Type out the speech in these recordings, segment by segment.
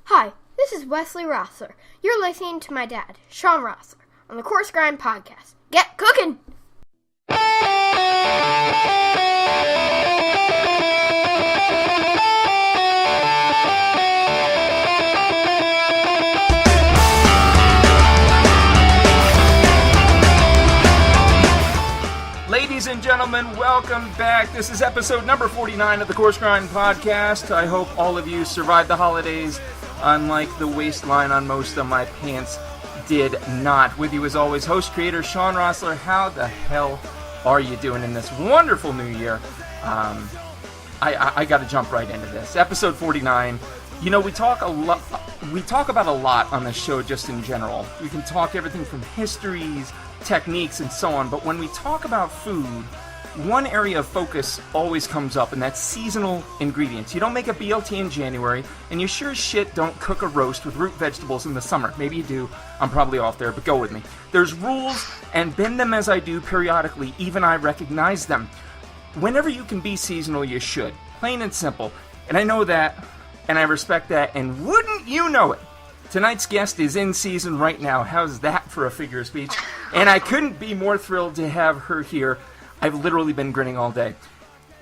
Hi, this is Wesley Rosler. You're listening to my dad, Shawn Rosler, on the Coarse Grind Podcast. Get cooking! Ladies and gentlemen, welcome back. This is episode number 49 of the Coarse Grind Podcast. I hope all of you survived the holidays, unlike the waistline on most of my pants did not. With you as always, host, creator, Shawn Rosler. How the hell are you doing in this wonderful new year? I got to jump right into this. Episode 49. You know, we talk about a lot on this show just in general. We can talk everything from histories, techniques, and so on, but when we talk about food, one area of focus always comes up, and that's seasonal ingredients. You don't make a BLT in January, and you sure as shit don't cook a roast with root vegetables in the summer. Maybe you do. I'm probably off there, but go with me. There's rules, and bend them as I do periodically, even I recognize them. Whenever you can be seasonal, you should. Plain and simple. And I know that, and I respect that, and wouldn't you know it, tonight's guest is in season right now. How's that for a figure of speech? And I couldn't be more thrilled to have her here. I've literally been grinning all day.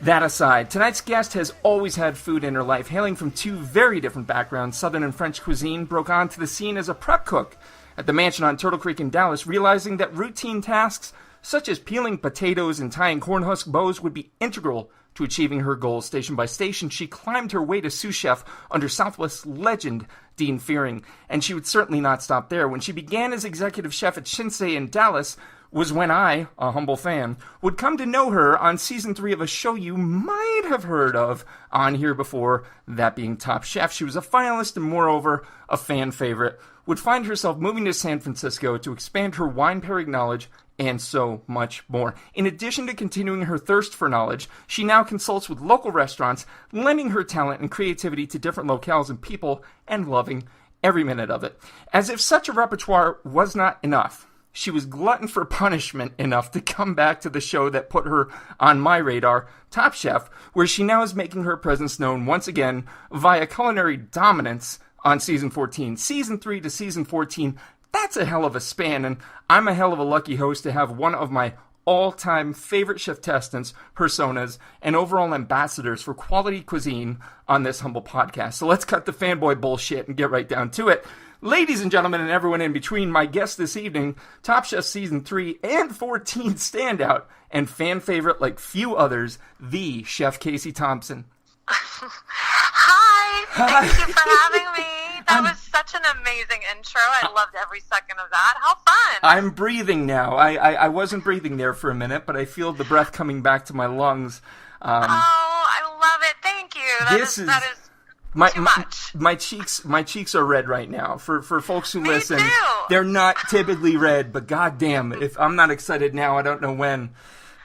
That aside, tonight's guest has always had food in her life. Hailing from two very different backgrounds, Southern and French cuisine, broke onto the scene as a prep cook at the mansion on Turtle Creek in Dallas, realizing that routine tasks such as peeling potatoes and tying corn husk bows would be integral to achieving her goals. Station by station, she climbed her way to sous chef under Southwest legend Dean Fearing, and she would certainly not stop there. When she began as executive chef at Shinsei in Dallas was when I, a humble fan, would come to know her on season 3 of a show you might have heard of on here before, that being Top Chef. She was a finalist and moreover a fan favorite, would find herself moving to San Francisco to expand her wine pairing knowledge and so much more. In addition to continuing her thirst for knowledge, she now consults with local restaurants, lending her talent and creativity to different locales and people, and loving every minute of it. As if such a repertoire was not enough, she was glutton for punishment enough to come back to the show that put her on my radar, Top Chef, where she now is making her presence known once again via culinary dominance on season 14. Season 3 to season 14, that's a hell of a span, and I'm a hell of a lucky host to have one of my all-time favorite chef-testants, personas, and overall ambassadors for quality cuisine on this humble podcast. So let's cut the fanboy bullshit and get right down to it. Ladies and gentlemen, and everyone in between, my guest this evening, Top Chef Season 3 and 14 standout, and fan favorite like few others, the Chef Casey Thompson. Hi! Thank you for having me. That was such an amazing intro. I loved every second of that. How fun! I'm breathing now. I wasn't breathing there for a minute, but I feel the breath coming back to my lungs. I love it. Thank you. That is too much. My cheeks are red right now. For folks who listen, too. They're not typically red, but goddamn, if I'm not excited now, I don't know when.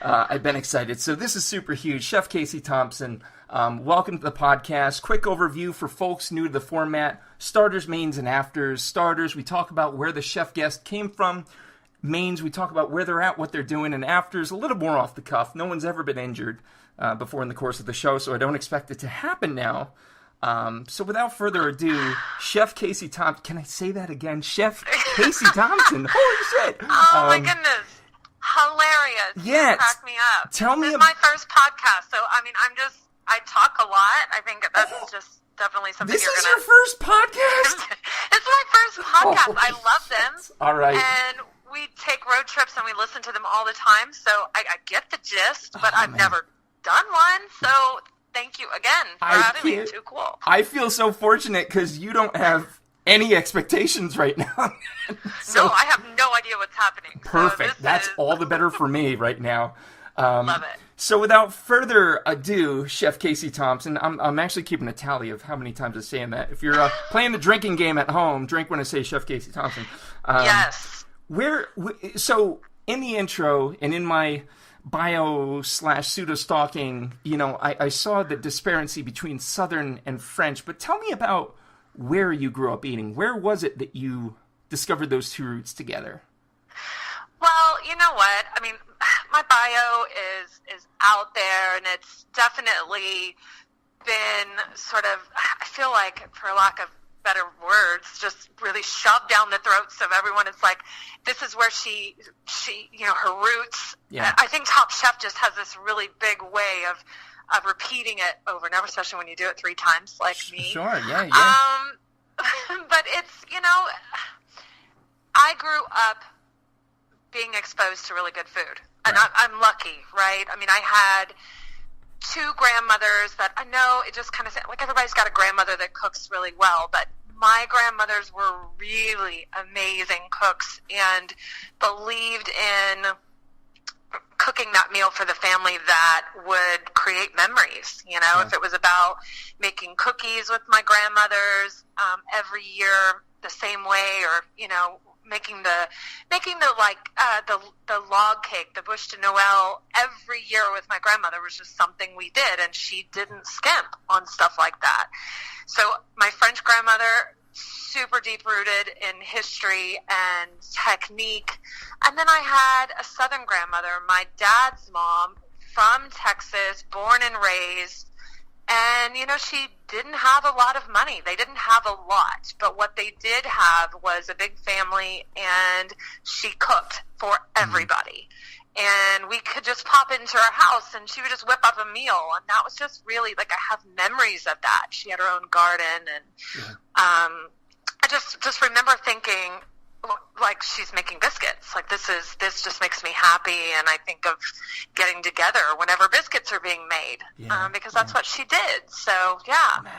I've been excited. So this is super huge. Chef Casey Thompson, welcome to the podcast. Quick overview for folks new to the format. Starters, mains, and afters. Starters, we talk about where the chef guest came from. Mains, we talk about where they're at, what they're doing. And afters, a little more off the cuff. No one's ever been injured before in the course of the show, so I don't expect it to happen now. So without further ado, Chef Casey Thompson. Can I say that again? Chef Casey Thompson. Holy shit. Oh my goodness. Hilarious. Yeah. You crack me up. Tell me. This is my first podcast, so I mean, I talk a lot. I think that's just definitely something this you're is gonna... your first podcast? It's my first podcast. I love them. All right. And we take road trips and we listen to them all the time, so I get the gist, but I've never done one, so thank you again for having me. Too cool. I feel so fortunate because you don't have any expectations right now. So, no, I have no idea what's happening. Perfect. So That's all the better for me right now. Love it. So without further ado, Chef Casey Thompson, I'm actually keeping a tally of how many times I'm saying that. If you're playing the drinking game at home, drink when I say Chef Casey Thompson. Yes. So in the intro and in my bio / pseudo stalking, you know, I saw the disparity between Southern and French. But tell me about where you grew up eating. Where was it that you discovered those two roots together? Well, you know what? I mean, my bio is out there, and it's definitely been sort of, I feel like, for lack of better words, just really shoved down the throats of everyone. It's like, this is where she, her roots. Yeah. I think Top Chef just has this really big way of repeating it over and over, especially when you do it 3 times like me. Sure, yeah. But it's, I grew up being exposed to really good food. And right. I'm lucky, right? I mean, I had 2 grandmothers that I know it just kind of, like, everybody's got a grandmother that cooks really well, but my grandmothers were really amazing cooks and believed in cooking that meal for the family that would create memories. Yeah. If it was about making cookies with my grandmothers every year the same way, or making the log cake, the bûche de Noël every year with my grandmother was just something we did, and she didn't skimp on stuff like that. So my French grandmother, super deep rooted in history and technique. And then I had a Southern grandmother, my dad's mom, from Texas, born and raised. And, she didn't have a lot of money. They didn't have a lot. But what they did have was a big family, and she cooked for everybody. And we could just pop into her house, and she would just whip up a meal. And that was just really, like, I have memories of that. She had her own garden. And I just remember thinking, like, she's making biscuits. Like, this just makes me happy, and I think of getting together whenever biscuits are being made, because that's what she did. So, yeah. Man,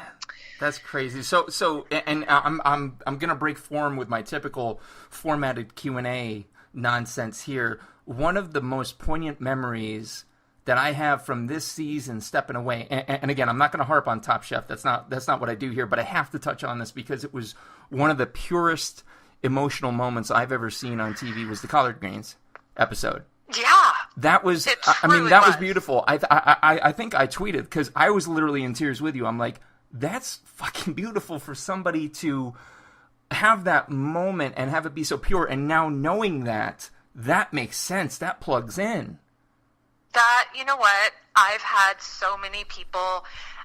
that's crazy. So, and I'm gonna break form with my typical formatted Q&A nonsense here. One of the most poignant memories that I have from this season, stepping away, and again, I'm not going to harp on Top Chef. That's not what I do here, but I have to touch on this because it was one of the purest emotional moments I've ever seen on TV. Was the collard greens episode. Yeah, that was. That was beautiful. I think I tweeted because I was literally in tears with you. I'm like, that's fucking beautiful for somebody to have that moment and have it be so pure. And now knowing that makes sense. That plugs in. That, you know what? I've had so many people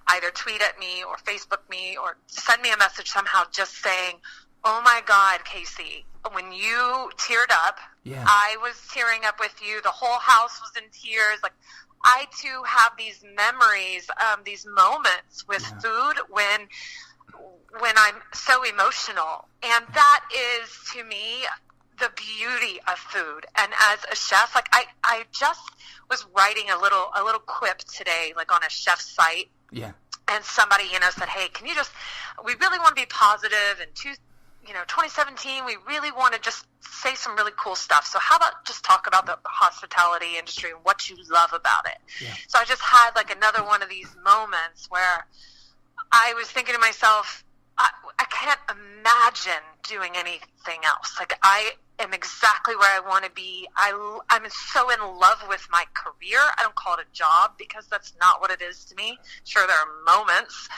either tweet at me or Facebook me or send me a message somehow just saying, oh my God, Casey, when you teared up, I was tearing up with you. The whole house was in tears. Like, I too have these memories, these moments with food when I'm so emotional. And that is, to me, the beauty of food. And as a chef, like, I just was writing a little quip today, like on a chef's site. Yeah. And somebody, said, hey, can you we really want to be positive, and 2017, we really want to just say some really cool stuff. So how about just talk about the hospitality industry and what you love about it? Yeah. So I just had like another one of these moments where I was thinking to myself, I can't imagine doing anything else. Like, I am exactly where I want to be. I'm so in love with my career. I don't call it a job because that's not what it is to me. Sure, there are moments,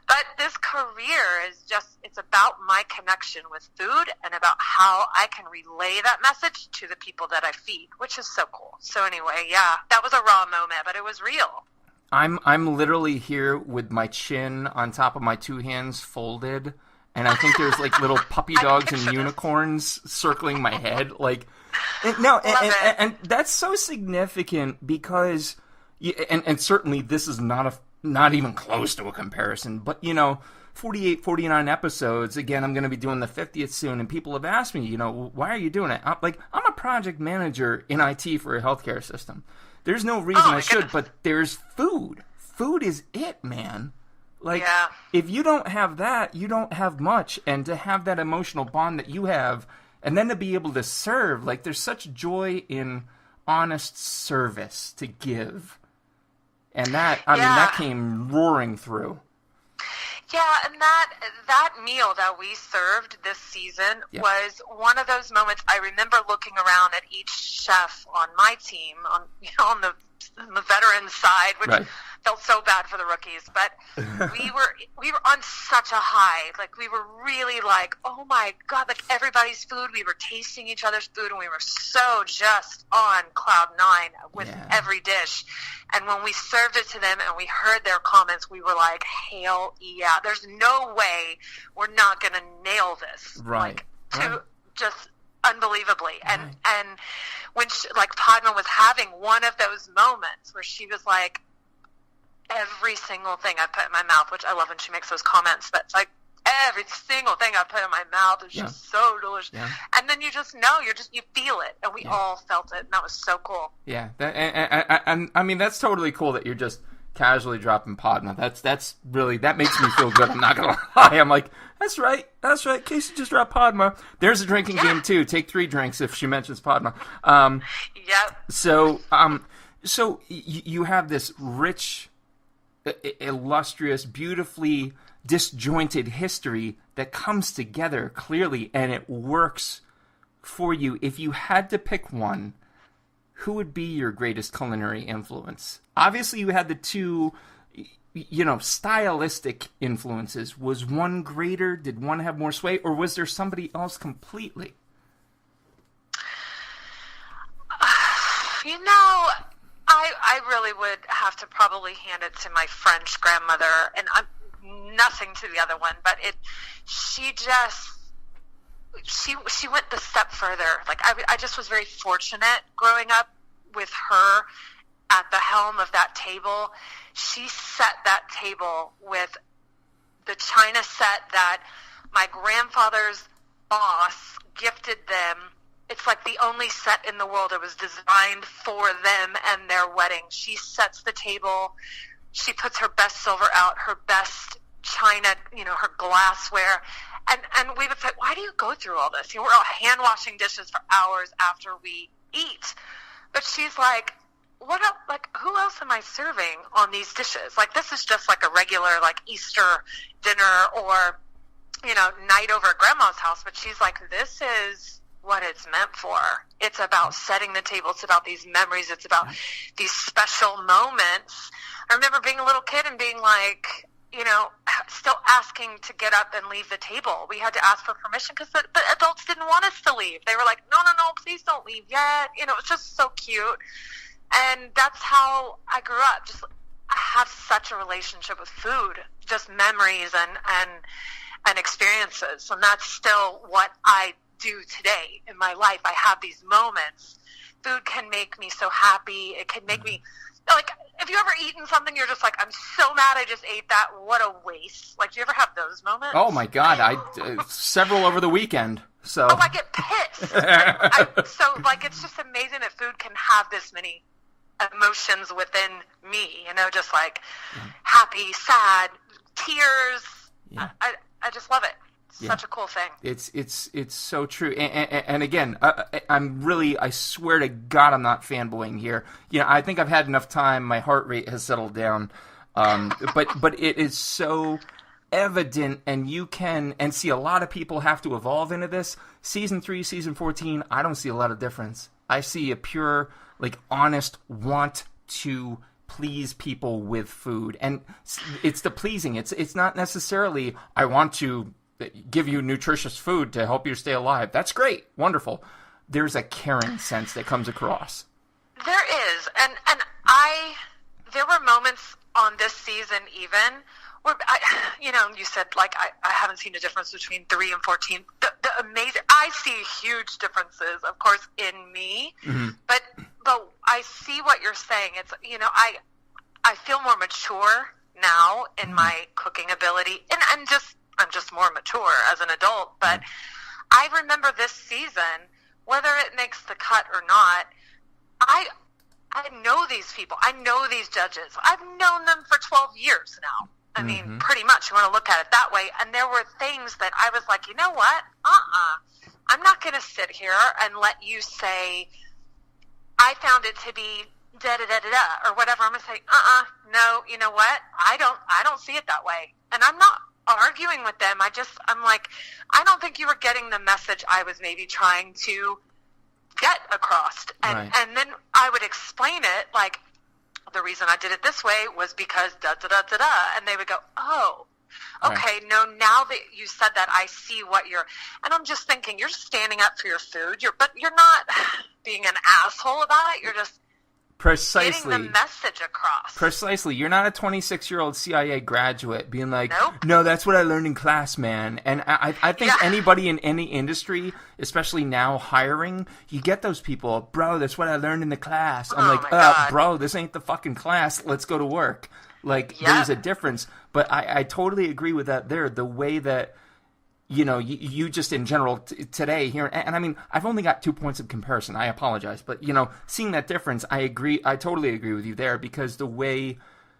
but this career is it's about my connection with food and about how I can relay that message to the people that I feed, which is so cool. So anyway, yeah, that was a raw moment, but it was real. I'm literally here with my chin on top of my 2 hands folded, and I think there's like little puppy dogs and unicorns circling my head. Like, and that's so significant because, and certainly this is not even close to a comparison, but 48, 49 episodes. Again, I'm going to be doing the 50th soon, and people have asked me, why are you doing it? I'm a project manager in IT for a healthcare system. There's no reason I should, but there's food. Food is it, man. Like, if you don't have that, you don't have much. And to have that emotional bond that you have, and then to be able to serve, like, there's such joy in honest service to give. And that, that came roaring through. Yeah, and that meal that we served this season was one of those moments. I remember looking around at each chef on my team, on the veteran side, which felt so bad for the rookies, but we were on such a high. Like, we were really like, oh my God, like everybody's food. We were tasting each other's food, and we were so just on cloud nine with every dish. And when we served it to them and we heard their comments, we were like, hell yeah, there's no way we're not going to nail this. Right. Like, just unbelievably. And when like Padma was having one of those moments where she was like, every single thing I put in my mouth, which I love when she makes those comments, but it's like every single thing I put in my mouth is just so delicious. Yeah. And then you just know, you feel it, and we all felt it, and that was so cool. Yeah, and I mean, that's totally cool that you're just casually dropping Padma. That's really, that makes me feel good. I'm not gonna lie. I'm like, that's right. Casey just dropped Padma. There's a drinking game too. Take 3 drinks if she mentions Padma. So you have this rich, illustrious, beautifully disjointed history that comes together clearly, and it works for you. If you had to pick one, who would be your greatest culinary influence? Obviously, you had the 2, stylistic influences. Was one greater? Did one have more sway? Or was there somebody else completely? I really would have to probably hand it to my French grandmother, and I'm nothing to the other one, but she went the step further. Like, I just was very fortunate growing up with her at the helm of that table. She set that table with the china set that my grandfather's boss gifted them. It's like the only set in the world. It was designed for them and their wedding. She sets the table. She puts her best silver out, her best china, her glassware. And we would say, why do you go through all this? We're all hand-washing dishes for hours after we eat. But she's like, what else, like, who else am I serving on these dishes? Like, this is just like a regular, like, Easter dinner or, night over at Grandma's house. But she's like, this is what it's meant for. It's about setting the table. It's about these memories. It's about these special moments. I remember being a little kid and being like, still asking to get up and leave the table. We had to ask for permission because the adults didn't want us to leave. They were like, no, please don't leave yet. It's just so cute. And that's how I grew up. Just, I have such a relationship with food, just memories and experiences. And that's still what I do today in my life. I have these moments. Food can make me so happy. It can make me, like, have you ever eaten something you're just like, I'm so mad I just ate that. What a waste. Like, do you ever have those moments? Oh my God. Several over the weekend. So. Oh, I get pissed. So, like, it's just amazing that food can have this many emotions within me, just like happy, sad, tears. Yeah. I just love it. Such a cool thing. It's so true. And again, I swear to God, I'm not fanboying here. I think I've had enough time. My heart rate has settled down. But it is so evident, and you can see a lot of people have to evolve into this. Season 3, season 14, I don't see a lot of difference. I see a pure, like, honest want to please people with food. And it's the pleasing. It's not necessarily, I want to give you nutritious food to help you stay alive. That's great. Wonderful. There's a caring sense that comes across. There is. And there were moments on this season even where, you said, like, I haven't seen a difference between 3 and 14. The amazing, I see huge differences, of course, in me, but I see what you're saying. It's, I feel more mature now in my cooking ability, and I'm just more mature as an adult, but I remember this season, whether it makes the cut or not, I know these people. I know these judges. I've known them for 12 years now. I mean, pretty much, you want to look at it that way. And there were things that I was like, you know what? I'm not going to sit here and let you say, I found it to be da-da-da-da-da, or whatever. I'm going to say, no, you know what? I don't see it that way. And I'm not arguing with them. I'm like, I don't think you were getting the message I was maybe trying to get across. And then I would explain it, like, the reason I did it this way was because da-da-da-da-da. And they would go, oh, okay, Right. no, now that you said that, I see what you're, and I'm just thinking, you're standing up for your food, but you're not being an asshole about it, you're just Precisely. getting the message across. Precisely. You're not a 26-year-old CIA graduate being like, Nope. no, that's what I learned in class, man. And I think anybody in any industry, especially now hiring, you get those people, bro, that's what I learned in the class. I'm Oh like, my God. bro, this ain't the fucking class. Let's go to work. Like, there's a difference. But I totally agree with that there. The way that, you know, you just in general today here, and I mean, I've only got 2 points of comparison. I apologize. But, you know, seeing that difference, I agree. I totally agree with you there, because the way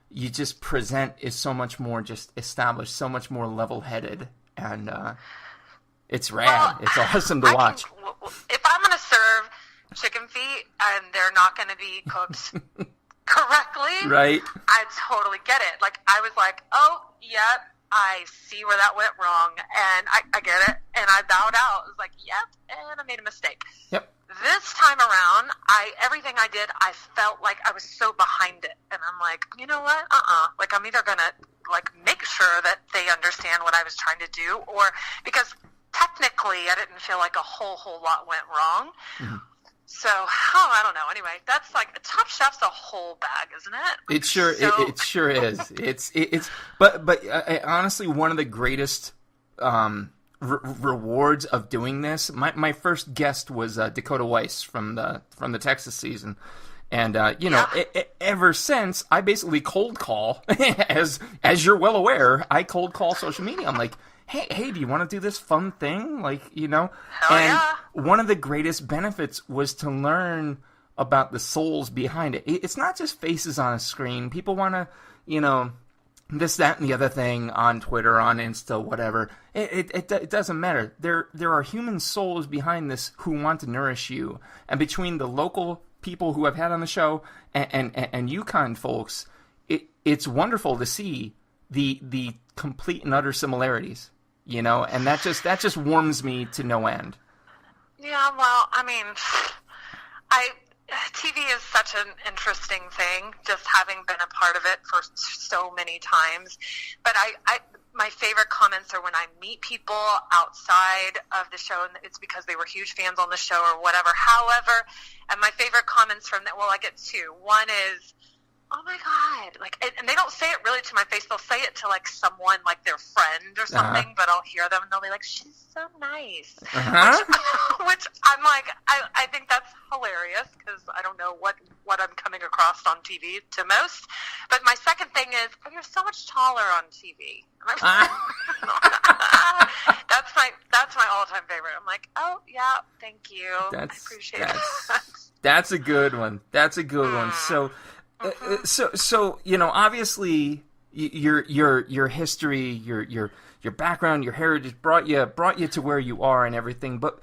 you just present is so much more just established, so much more level-headed. And it's rad. Well, it's awesome to watch. If I'm going to serve chicken feet and they're not going to be cooked correctly, Right? I totally get it. Like, I was like, oh, yep, I see where that went wrong, and I get it, and I bowed out. I was like, yep, and I made a mistake. Yep. This time around, everything I did, I felt like I was so behind it, and I'm like, you know what? Like, I'm either gonna like make sure that they understand what I was trying to do, or because technically I didn't feel like a whole lot went wrong. Mm-hmm. So, I don't know. Anyway, that's like Top Chef's a whole bag, isn't it? It sure it sure is. It's but honestly, one of the greatest rewards of doing this. My first guest was Dakota Weiss from the Texas season, and you know, ever since I basically cold call, as you're well aware, I cold call social media. I'm like, hey, do you want to do this fun thing? Like, you know, Hell and yeah. one of the greatest benefits was to learn about the souls behind it. It's not just faces on a screen. People want to, you know, this, that, and the other thing on Twitter, on Insta, whatever. It doesn't matter. There are human souls behind this who want to nourish you. And between the local people who I've had on the show and you kind folks, it's wonderful to see the complete and utter similarities. You know, and that just warms me to no end. Yeah, well, I mean, TV is such an interesting thing, just having been a part of it for so many times. But my favorite comments are when I meet people outside of the show, and it's because they were huge fans on the show or whatever. However, and my favorite comments from that, well, I get two. One is, oh my God, like, and they don't say it really to my face. They'll say it to like someone, like their friend or something, but I'll hear them and they'll be like, she's so nice. Which I'm like, I think that's hilarious, because I don't know what I'm coming across on TV to most. But my second thing is, oh, you're so much taller on TV. That's my all-time favorite. I'm like, oh yeah, thank you. I appreciate it. That's a good one. That's a good one. So. So you know, obviously your history, your background, your heritage brought you to where you are and everything. But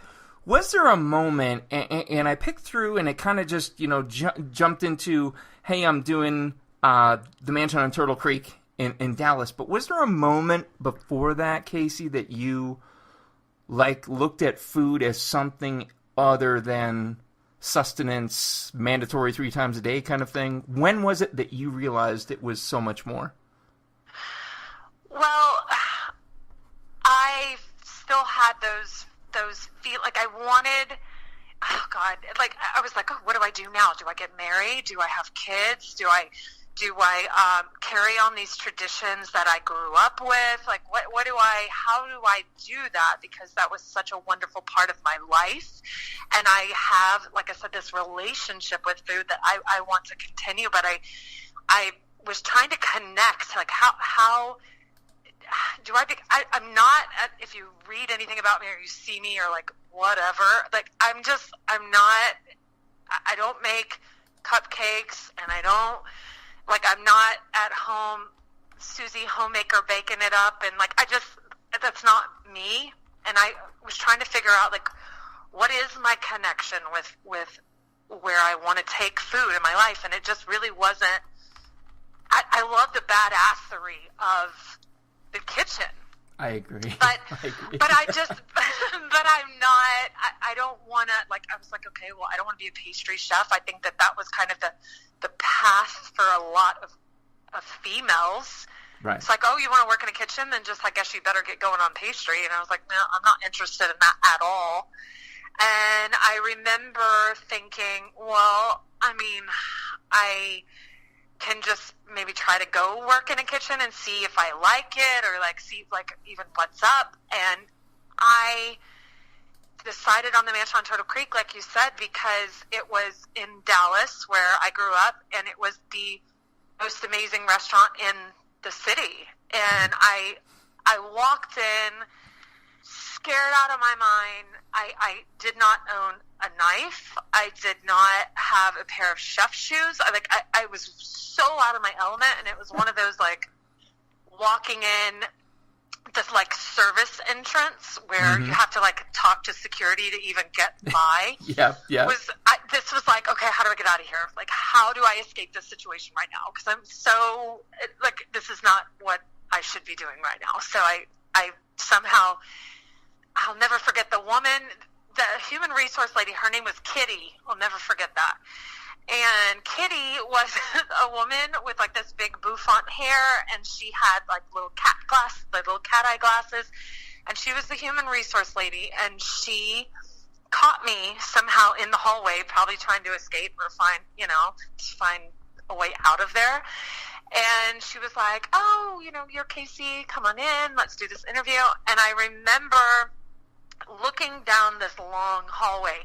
was there a moment, and I picked through, and it kind of just, you know, jumped into, hey, I'm doing the Mansion on Turtle Creek in Dallas. But was there a moment before that, Casey, that you like looked at food as something other than sustenance, mandatory 3 times a day kind of thing? When was it that you realized it was so much more? Well, I still had those feel like I wanted, oh God, like I was like, oh, what do I do now? Do I get married? Do I have kids? Do I carry on these traditions that I grew up with? Like, how do I do that? Because that was such a wonderful part of my life. And I have, like I said, this relationship with food that I want to continue. But I was trying to connect, like, how do I'm not, if you read anything about me or you see me or like whatever, like I don't make cupcakes, and I'm not at home, Susie homemaker baking it up, and like that's not me. And I was trying to figure out, like, what is my connection with where I want to take food in my life, and it just really wasn't. I love the badassery of the kitchen. I agree. But I just, but but I'm not, I don't want to, like, I was like, okay, well, I don't want to be a pastry chef. I think that was kind of the path for a lot of females. Right. It's like, oh, you want to work in a kitchen? Then just, I guess you better get going on pastry. And I was like, no, I'm not interested in that at all. And I remember thinking, well, I mean, I can just maybe try to go work in a kitchen and see if I like it, or like see like even what's up. And I decided on the mansion on Turtle Creek, like you said, because it was in Dallas where I grew up, and it was the most amazing restaurant in the city. And I walked in scared out of my mind. I did not own a knife. I did not have a pair of chef shoes. I was so out of my element, and it was one of those, like, walking in this, like, service entrance where you have to, like, talk to security to even get by. Yeah. This was like, okay, how do I get out of here? Like, how do I escape this situation right now? Because I'm so, like, this is not what I should be doing right now. So I somehow, I'll never forget the woman, the human resource lady. Her name was Kitty. I'll never forget that. And Kitty was a woman with, like, this big bouffant hair, and she had, like, little cat eye glasses, and she was the human resource lady, and she caught me somehow in the hallway, probably trying to escape or find a way out of there. And she was like, oh, you're Casey, come on in, let's do this interview. And I remember looking down this long hallway,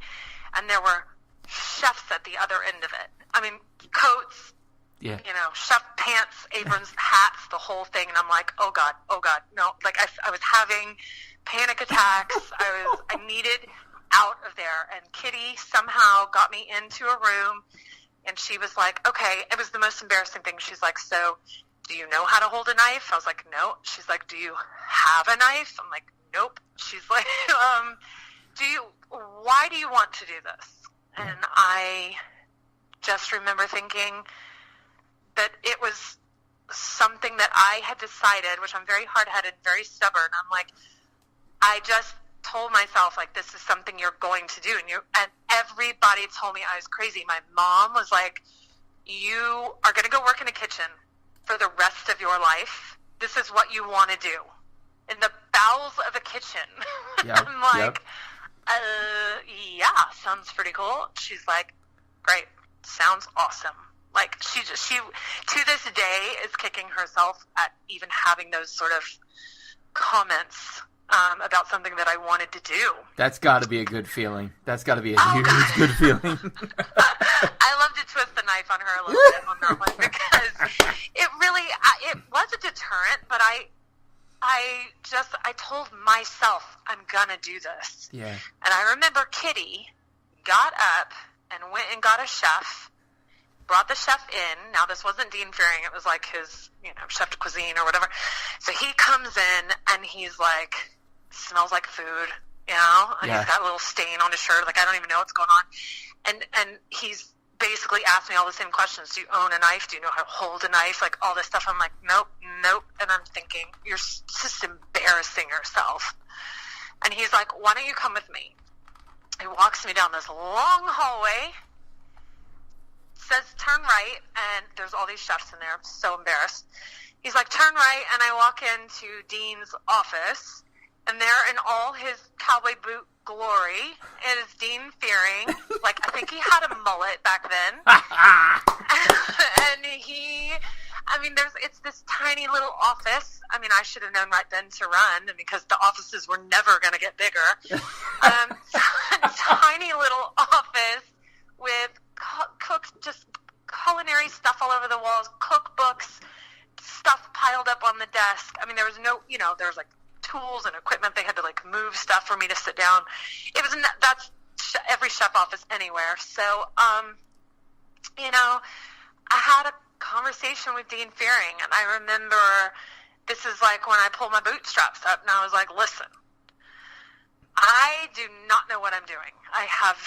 and there were chefs at the other end of it. I mean, coats, chef pants, aprons, hats, the whole thing. And I'm like, oh God, no. Like, I was having panic attacks. I needed out of there. And Kitty somehow got me into a room, and she was like, okay, it was the most embarrassing thing. She's like, so do you know how to hold a knife? I was like, no. She's like, do you have a knife? I'm like, nope. She's like, why do you want to do this? And I just remember thinking that it was something that I had decided, which I'm very hard-headed, very stubborn. I'm like, I just told myself, like, this is something you're going to do. And everybody told me I was crazy. My mom was like, you are going to go work in a kitchen for the rest of your life. This is what you want to do. In the bowels of a kitchen. Yep, I'm like, yeah, sounds pretty cool. She's like, great, sounds awesome. Like, she to this day is kicking herself at even having those sort of comments about something that I wanted to do. That's got to be a good feeling. That's got to be a huge good feeling. I love to twist the knife on her a little bit on that one, because it really, it was a deterrent, but I told myself, I'm gonna do this. Yeah. And I remember Kitty got up and went and got a chef, brought the chef in. Now, this wasn't Dean Fearing. It was like his, chef de cuisine or whatever. So he comes in, and he's like, smells like food, and yeah. He's got a little stain on his shirt. Like, I don't even know what's going on. And he's basically asked me all the same questions. Do you own a knife? Do you know how to hold a knife? Like, all this stuff. I'm like, nope. And I'm thinking, you're just embarrassing yourself. And he's like, why don't you come with me? He walks me down this long hallway, says turn right, and there's all these chefs in there. I'm so embarrassed. He's like, turn right, and I walk into Dean's office, and there in all his cowboy boot glory is Dean Fearing. Like, I think he had a mullet back then. And it's this tiny little office. I mean, I should have known right then to run, because the offices were never going to get bigger. Tiny little office with just culinary stuff all over the walls, cookbooks, stuff piled up on the desk. I mean, there was there was like tools and equipment. They had to like move stuff for me to sit down. That's every chef office anywhere. So, I had a conversation with Dean Fearing, and I remember this is like when I pulled my bootstraps up, and I was like, listen, I do not know what I'm doing. I have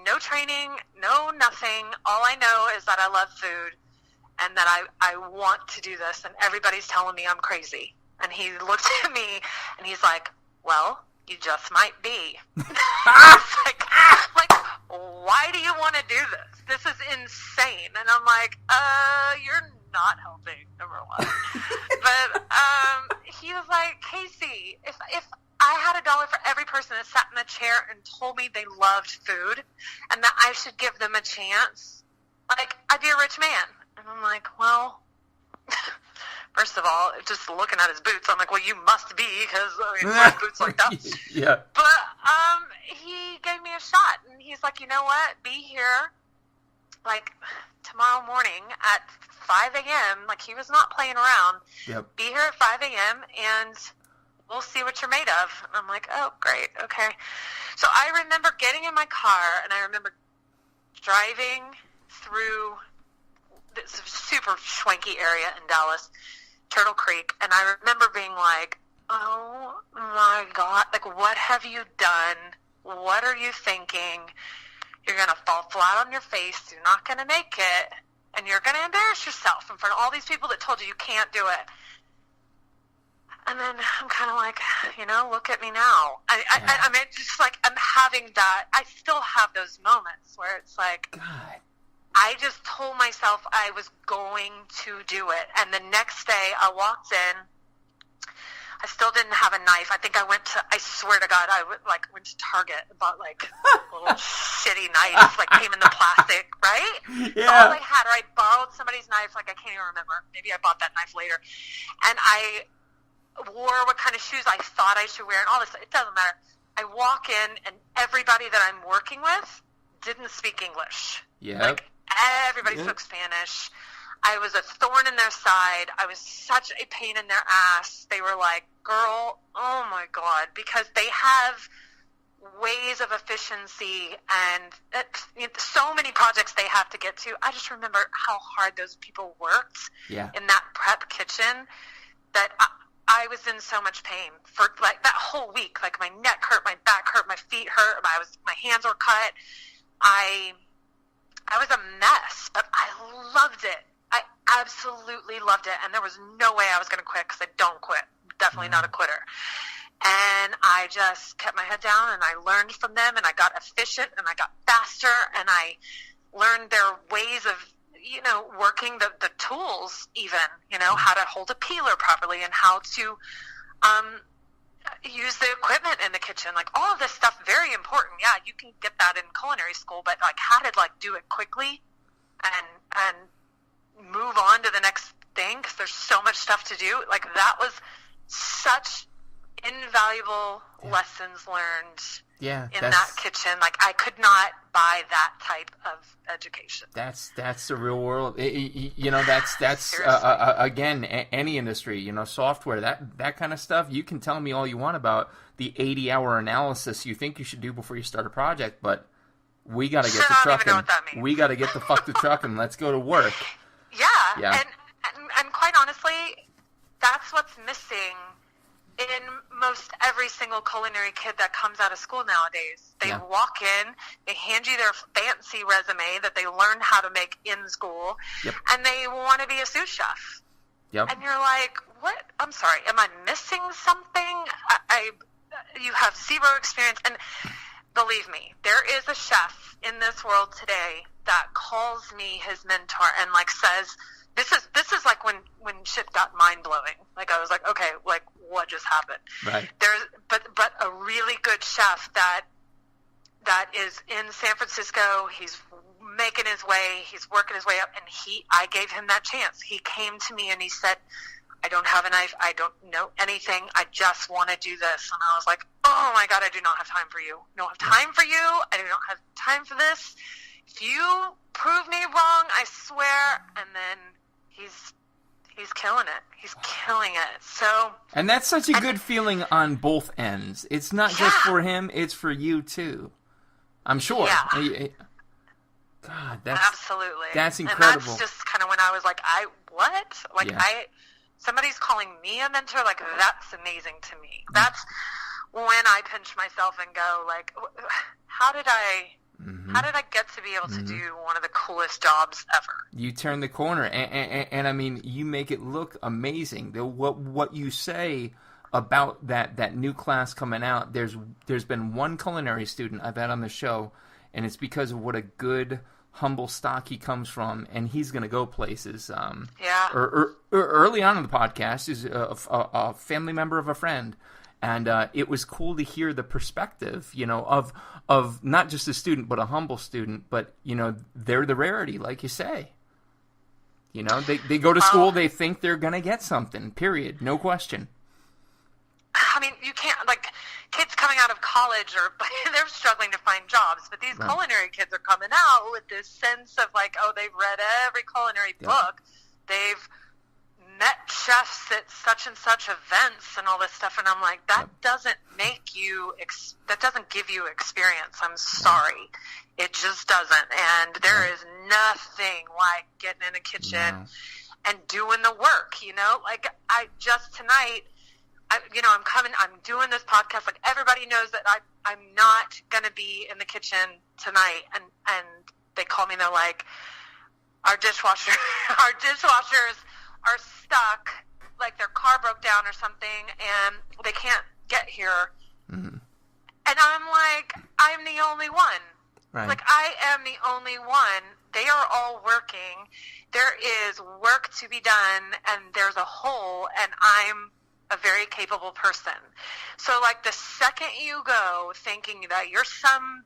no training, no nothing. All I know is that I love food, and that I want to do this, and everybody's telling me I'm crazy. And he looked at me, and he's like, well, you just might be. It's like, why do you want to do this? This is insane. And I'm like, you're not helping, number one. But he was like, Casey, if I had $1 for every person that sat in the chair and told me they loved food and that I should give them a chance, like, I'd be a rich man. And I'm like, well, first of all, just looking at his boots, I'm like, well, you must be, because wearing boots like that. Yeah. But he gave me a shot, and he's like, you know what? Be here, like, tomorrow morning at 5 a.m. Like, he was not playing around. Yep. Be here at 5 a.m., and we'll see what you're made of. And I'm like, oh, great, okay. So I remember getting in my car, and I remember driving through this super schwanky area in Dallas, Turtle Creek, and I remember being like, oh my God, like, what have you done? What are you thinking? You're going to fall flat on your face. You're not going to make it, and you're going to embarrass yourself in front of all these people that told you can't do it. And then I'm kind of like, look at me now. I mean, just like, I'm having that. I still have those moments where it's like, God. I just told myself I was going to do it. And the next day I walked in. I still didn't have a knife. I think I swear to God, I went to Target and bought like little shitty knives, like came in the plastic, right? Yeah. All I had, or I borrowed somebody's knife, like I can't even remember. Maybe I bought that knife later. And I wore what kind of shoes I thought I should wear and all this. It doesn't matter. I walk in and everybody that I'm working with didn't speak English. Yeah. Like, everybody spoke Spanish. I was a thorn in their side. I was such a pain in their ass. They were like, girl, oh my God, because they have ways of efficiency and so many projects they have to get to. I just remember how hard those people worked in that prep kitchen that I was in so much pain for like that whole week. Like my neck hurt, my back hurt, my feet hurt, my hands were cut. I was a mess, but I loved it. I absolutely loved it, and there was no way I was going to quit because I don't quit. Definitely not a quitter. And I just kept my head down, and I learned from them, and I got efficient, and I got faster, and I learned their ways of, working the tools even, how to hold a peeler properly and how to use the equipment in the kitchen, like all of this stuff, very important. Yeah, you can get that in culinary school, but like how to like do it quickly and move on to the next thing because there's so much stuff to do. Like that was such invaluable lessons learned in that kitchen. Like I could not buy that type of education. That's the real world. That's again, any industry, software, that kind of stuff. You can tell me all you want about the 80-hour analysis you think you should do before you start a project, but we got to get to trucking. We got to get the fuck to trucking. Let's go to work. Yeah. And quite honestly, that's what's missing in most every single culinary kid that comes out of school nowadays. They walk in, they hand you their fancy resume that they learned how to make in school, and they want to be a sous chef. Yep. And you're like, what? I'm sorry, am I missing something? You have zero experience. And believe me, there is a chef in this world today that calls me his mentor and like says, this is like when shit got mind-blowing. Like I was like, okay, like what just happened? Right. But a really good chef that is in San Francisco, he's making his way, he's working his way up, and I gave him that chance. He came to me and he said, I don't have a knife, I don't know anything, I just want to do this. And I was like, oh my God, I do not have time for you. I don't have time for you. I do not have time for this. If you prove me wrong, I swear. And then he's killing it. He's killing it. So, and that's such a good feeling on both ends. It's not just for him, it's for you too. I'm sure. Yeah. God, absolutely. That's incredible. And that's just kind of when I was like, what? Like somebody's calling me a mentor, like that's amazing to me. That's when I pinch myself and go like, how did I get to be able to do one of the coolest jobs ever? You turn the corner, and I mean, you make it look amazing. What you say about that new class coming out. There's been one culinary student I've had on the show, and it's because of what a good, humble stock he comes from, and he's going to go places. Or early on in the podcast is a family member of a friend, and it was cool to hear the perspective, of not just a student, but a humble student. But they're the rarity, like you say. They go to school, they think they're going to get something. Period, no question. I mean, you can't, kids coming out of college, they're struggling to find jobs, but these culinary kids are coming out with this sense of, they've read every culinary book, they've met chefs at such and such events and all this stuff, and I'm like, that doesn't give you experience. I'm sorry. It just doesn't, and there is nothing like getting in a kitchen and doing the work, I just tonight, I'm doing this podcast. Everybody knows that I'm not going to be in the kitchen tonight. And they call me and they're like, our dishwashers are stuck. Their car broke down or something and they can't get here. Mm-hmm. And I'm like, I'm the only one. Right. I am the only one. They are all working. There is work to be done and there's a hole, and I'm a very capable person. So the second you go thinking that you're some,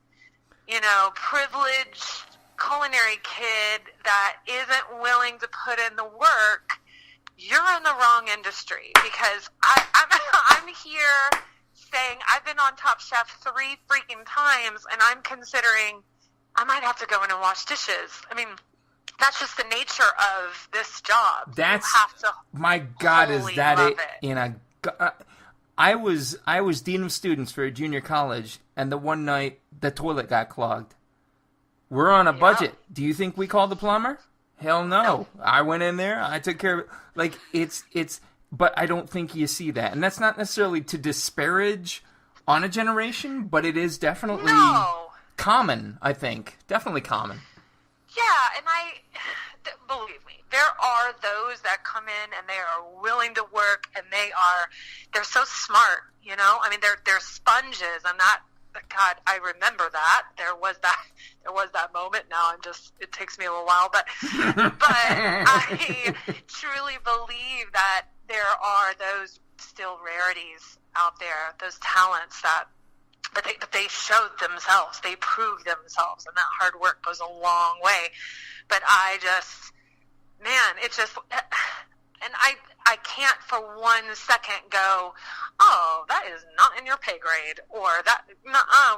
privileged culinary kid that isn't willing to put in the work, you're in the wrong industry, because I'm here saying I've been on Top Chef 3 freaking times, and I'm considering I might have to go in and wash dishes. I mean, that's just the nature of this job. That's, you have to my God, is that it? it. I was dean of students for a junior college, and the one night the toilet got clogged. We're on a budget. Do you think we called the plumber? Hell no. I went in there. I took care of it. It's. But I don't think you see that, and that's not necessarily to disparage on a generation, but it is definitely common. I think definitely common. Yeah, and believe me, there are those that come in and they are willing to work, and they're so smart, I mean, they're sponges, and God, I remember that. There was that moment. Now it takes me a little while, but I truly believe that there are those still rarities out there, those talents but they showed themselves, they proved themselves, and that hard work goes a long way. But and I can't for 1 second go, oh, that is not in your pay grade, or that,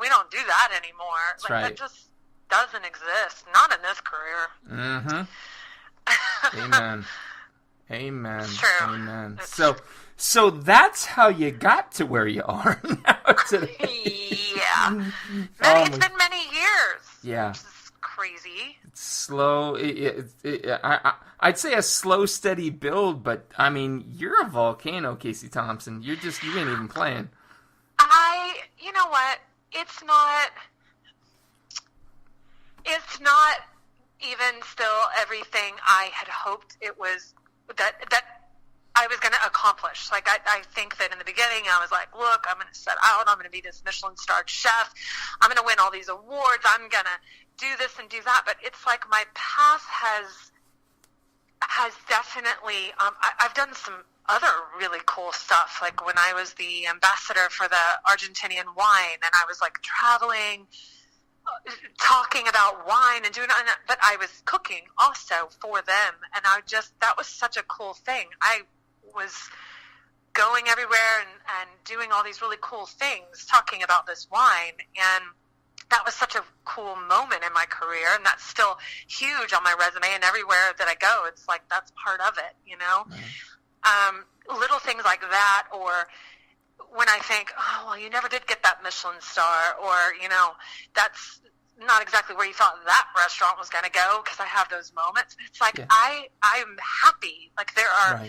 we don't do that anymore. That's right. That just doesn't exist, not in this career. Mm-hmm. Amen. It's true. Amen. So that's how you got to where you are now today. Yeah. It's been many years. Yeah. Which is crazy. It's slow. I'd say a slow, steady build, but I mean, you're a volcano, Casey Thompson. You ain't even playing. You know what? It's not even still everything I had hoped it was that I was going to accomplish. I think that in the beginning I was like, look, I'm going to set out, I'm going to be this Michelin Star chef, I'm going to win all these awards, I'm going to do this and do that. But it's my path has definitely, I've done some other really cool stuff. When I was the ambassador for the Argentinian wine, and I was traveling, talking about wine and doing it, but I was cooking also for them, and that was such a cool thing. I was going everywhere and doing all these really cool things, talking about this wine, and that was such a cool moment in my career, and that's still huge on my resume, and everywhere that I go, it's that's part of it, Little things like that, or when I think, oh, well, you never did get that Michelin Star, or, that's not exactly where you thought that restaurant was going to go, because I have those moments. It's I'm happy. There are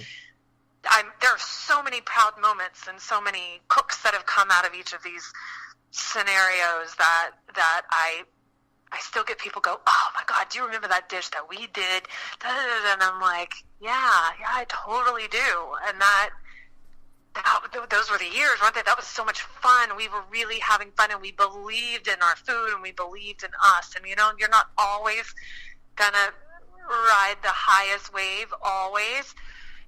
so many proud moments and so many cooks that have come out of each of these scenarios that I still get people go, oh my God, do you remember that dish that we did? And I'm like, yeah, I totally do. And those were the years, weren't they? That was so much fun. We were really having fun, and we believed in our food, and we believed in us. And, you're not always going to ride the highest wave always,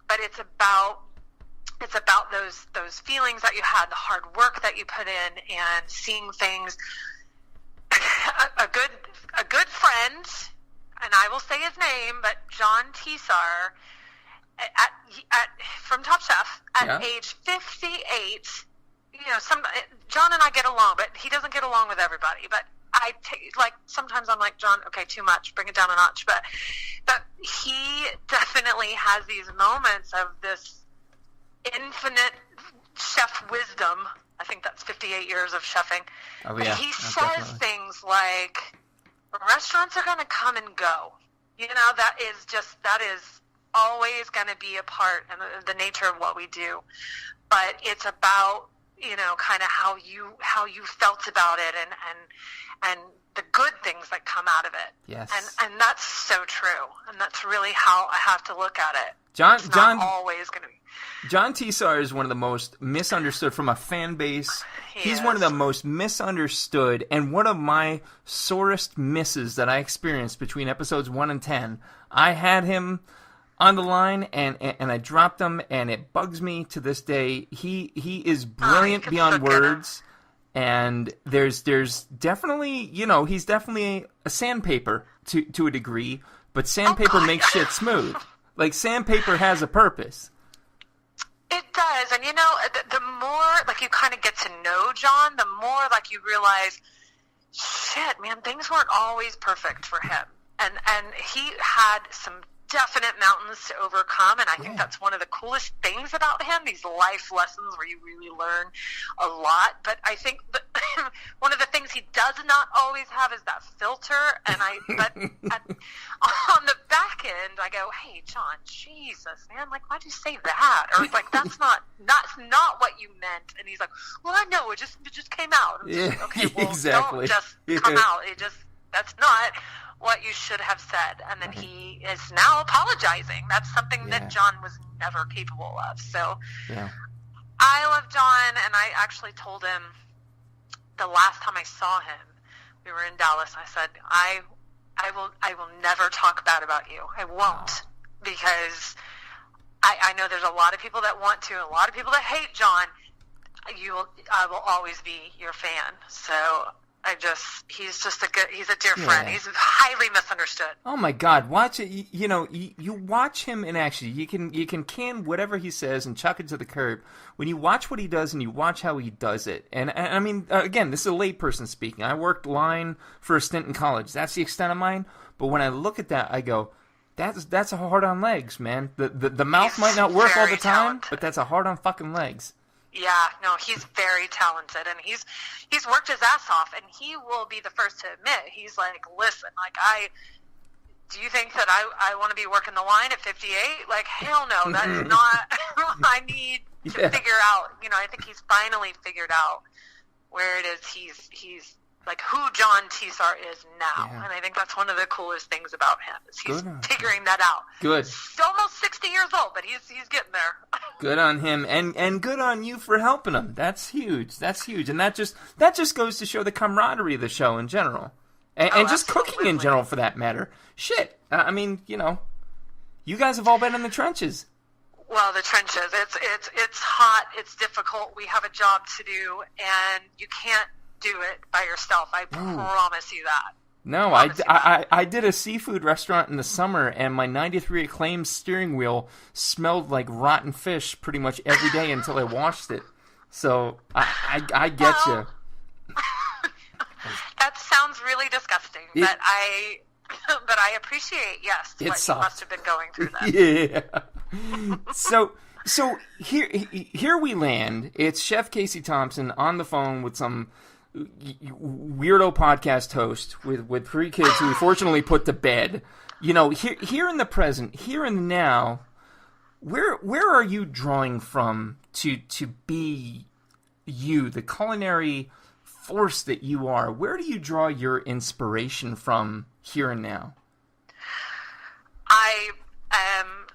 but it's about those feelings that you had, the hard work that you put in, and seeing things. A good friend, and I will say his name, but John Tesar, from Top Chef at age 58. John and I get along, but he doesn't get along with everybody. But sometimes I'm like, John, okay, too much, bring it down a notch. But he definitely has these moments of this infinite chef wisdom. I think that's 58 years of chefing. Oh, yeah. He says definitely things like, restaurants are going to come and go. That is always going to be a part of the nature of what we do. But it's about, kind of how you felt about it and the good things that come out of it. Yes. And that's so true. And that's really how I have to look at it. It's not always going to be. John Tesar is one of the most misunderstood from a fan base. He's one of the most misunderstood, and one of my sorest misses that I experienced between episodes 1 and 10. I had him on the line, and I dropped him, and it bugs me to this day. He is brilliant beyond words, and there's definitely, he's definitely a sandpaper to a degree, but sandpaper makes shit smooth. Like, sandpaper has a purpose. It does, and the more you kind of get to know John, the more you realize, shit, man, things weren't always perfect for him, and he had some definite mountains to overcome, and I think that's one of the coolest things about him, these life lessons where you really learn a lot. But I think one of the things he does not always have is that filter, and on the back end, I go, hey, John, Jesus, man, why'd you say that? Or that's not what you meant. And he's like, well, I know, it just came out. Yeah, okay, well, exactly. Don't just come out. That's not what you should have said. And then he is now apologizing. That's something that John was never capable of. So I love John, and I actually told him the last time I saw him, we were in Dallas, I said, I will never talk bad about you. I won't, because I know there's a lot of people that want to, a lot of people that hate John. I will always be your fan. So he's a dear friend. He's highly misunderstood. Oh my God, watch it. You watch him in action. You can can whatever he says and chuck it to the curb. When you watch what he does and you watch how he does it, and I mean, again, this is a layperson speaking. I worked line for a stint in college. That's the extent of mine. But when I look at that, I go, that's a hard on legs, man. The mouth might not work all the time, but that's a hard on fucking legs. Yeah, no, he's very talented, and he's worked his ass off, and he will be the first to admit, he's like, listen, do you think that I want to be working the line at 58? Hell no, that is not, I need to figure out, I think he's finally figured out where it is he's who John Tesar is now. Yeah. And I think that's one of the coolest things about him, is he's figuring that out. Good. He's almost 60 years old, but he's getting there. Good on him, and good on you for helping him. That's huge. And that just goes to show the camaraderie of the show in general. And just cooking in general, for that matter. Shit. I mean, you guys have all been in the trenches. Well, the trenches. It's hot. It's difficult. We have a job to do, and you can't do it by yourself. I promise you that. No, I did a seafood restaurant in the summer, and my 93 Acclaim steering wheel smelled like rotten fish pretty much every day until I washed it. So I get you. That sounds really disgusting, but I appreciate, what you must have been going through that. Yeah. So here we land. It's Chef Casey Thompson on the phone with some weirdo podcast host with 3 kids who we fortunately put to bed. Here in the present, here and now, where are you drawing from to be you, the culinary force that you are? Where do you draw your inspiration from here and now? I am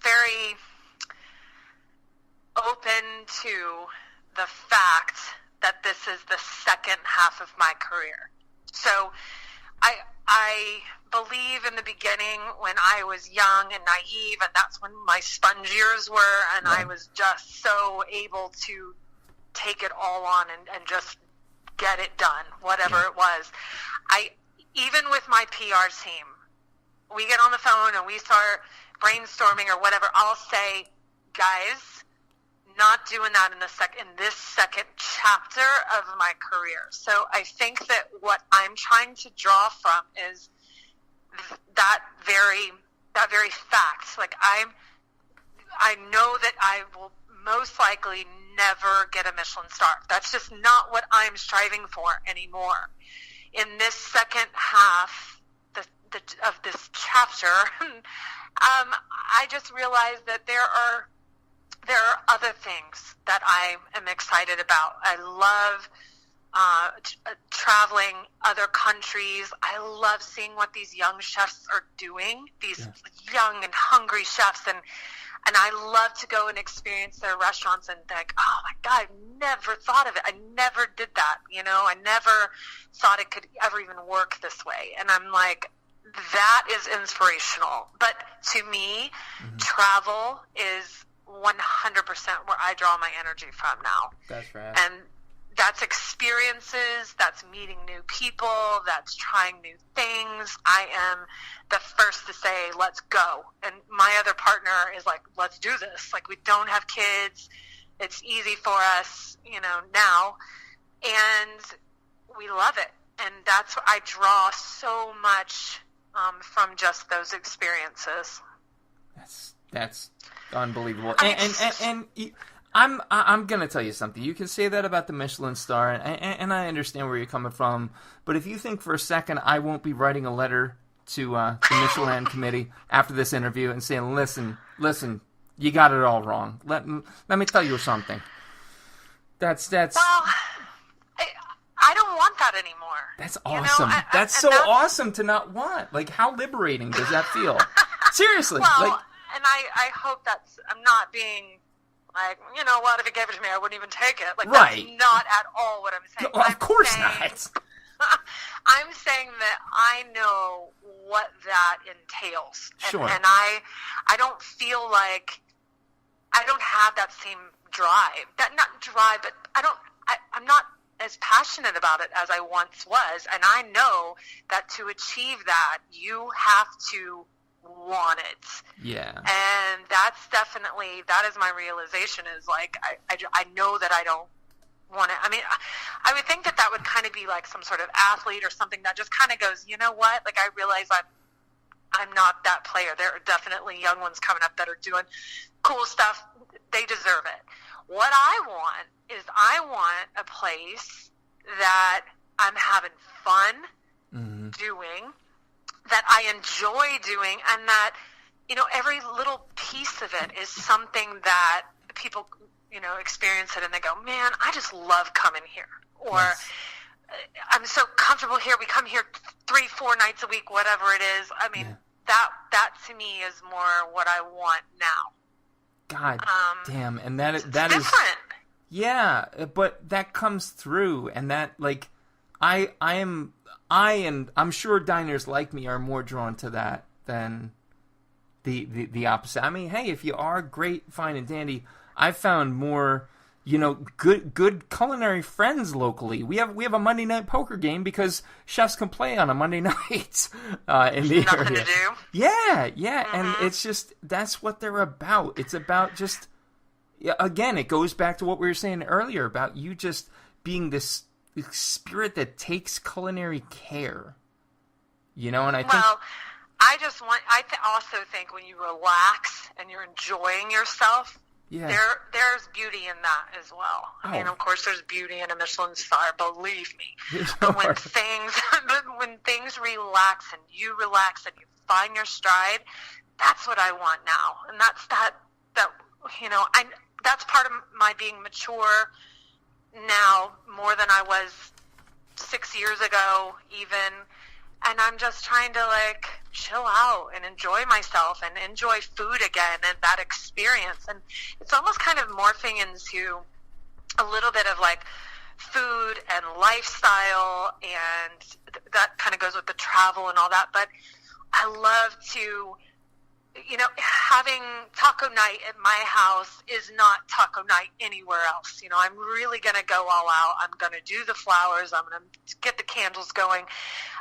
very this is the second half of my career. So I believe in the beginning when I was young and naive, and that's when my sponge years were, and I was just so able to take it all on and just get it done, whatever it was. Even with my PR team, we get on the phone and we start brainstorming or whatever, I'll say, guys, not doing that in this second chapter of my career. So I think that what I'm trying to draw from is that very fact. Like I know that I will most likely never get a Michelin star. That's just not what I'm striving for anymore. In this second half of this chapter, I just realized that there are other things that I am excited about. I love traveling other countries. I love seeing what these young chefs are doing, these young and hungry chefs, and I love to go and experience their restaurants and think, oh my God, I never thought of it. I never did that. I never thought it could ever even work this way. And I'm like, that is inspirational. But to me, travel is 100% where I draw my energy from now. That's right. And that's experiences, that's meeting new people, that's trying new things. I am the first to say, let's go. And my other partner is like, let's do this. Like, we don't have kids. It's easy for us, now. And we love it. And that's what I draw so much from just those experiences. That's unbelievable. And I'm gonna tell you something. You can say that about the Michelin Star, and I understand where you're coming from. But if you think for a second I won't be writing a letter to the Michelin committee after this interview and saying, listen, you got it all wrong. Let me tell you something. That's. Well, I don't want that anymore. That's awesome. That's awesome to not want. Like, how liberating does that feel? Seriously. Well, and I hope I'm not being like, what, if he gave it to me, I wouldn't even take it. Like, right. That's not at all what I'm saying. No, of course not. I'm saying that I know what that entails. Sure. And I don't feel like I don't have that same drive. Not drive, but I'm not as passionate about it as I once was. And I know that to achieve that, you have to want it. Yeah. And that is my realization, is like, I know that I don't want it. I mean, I would think that would kind of be like some sort of athlete or something that just kind of goes, you know what? Like, I realize I'm not that player. There are definitely young ones coming up that are doing cool stuff. They deserve it. What I want is a place that I'm having fun doing, that I enjoy doing, and that, every little piece of it is something that people, experience it and they go, man, I just love coming here. Or I'm so comfortable here. We come here 3-4 nights a week, whatever it is. I mean, that to me is more what I want now. God damn. And that is different. Yeah, but that comes through, and that, like, I'm sure diners like me are more drawn to that than the opposite. I mean, hey, if you are great, fine and dandy, I've found more, good culinary friends locally. We have a Monday night poker game because chefs can play on a Monday night in the Nothing area. to do. Yeah, and it's just, that's what they're about. It's about just, again, it goes back to what we were saying earlier about you just being this spirit that takes culinary care, and I think. Well, I also think when you relax and you're enjoying yourself, there's beauty in that as well. I mean, of course, there's beauty in a Michelin star, believe me. But when things relax and you find your stride, that's what I want now, and that's that's part of my being mature now, more than I was 6 years ago even. And I'm just trying to, like, chill out and enjoy myself and enjoy food again and that experience. And it's almost kind of morphing into a little bit of, like, food and lifestyle, and that kind of goes with the travel and all that. But I love to, having taco night at my house is not taco night anywhere else. I'm really going to go all out. I'm going to do the flowers. I'm going to get the candles going.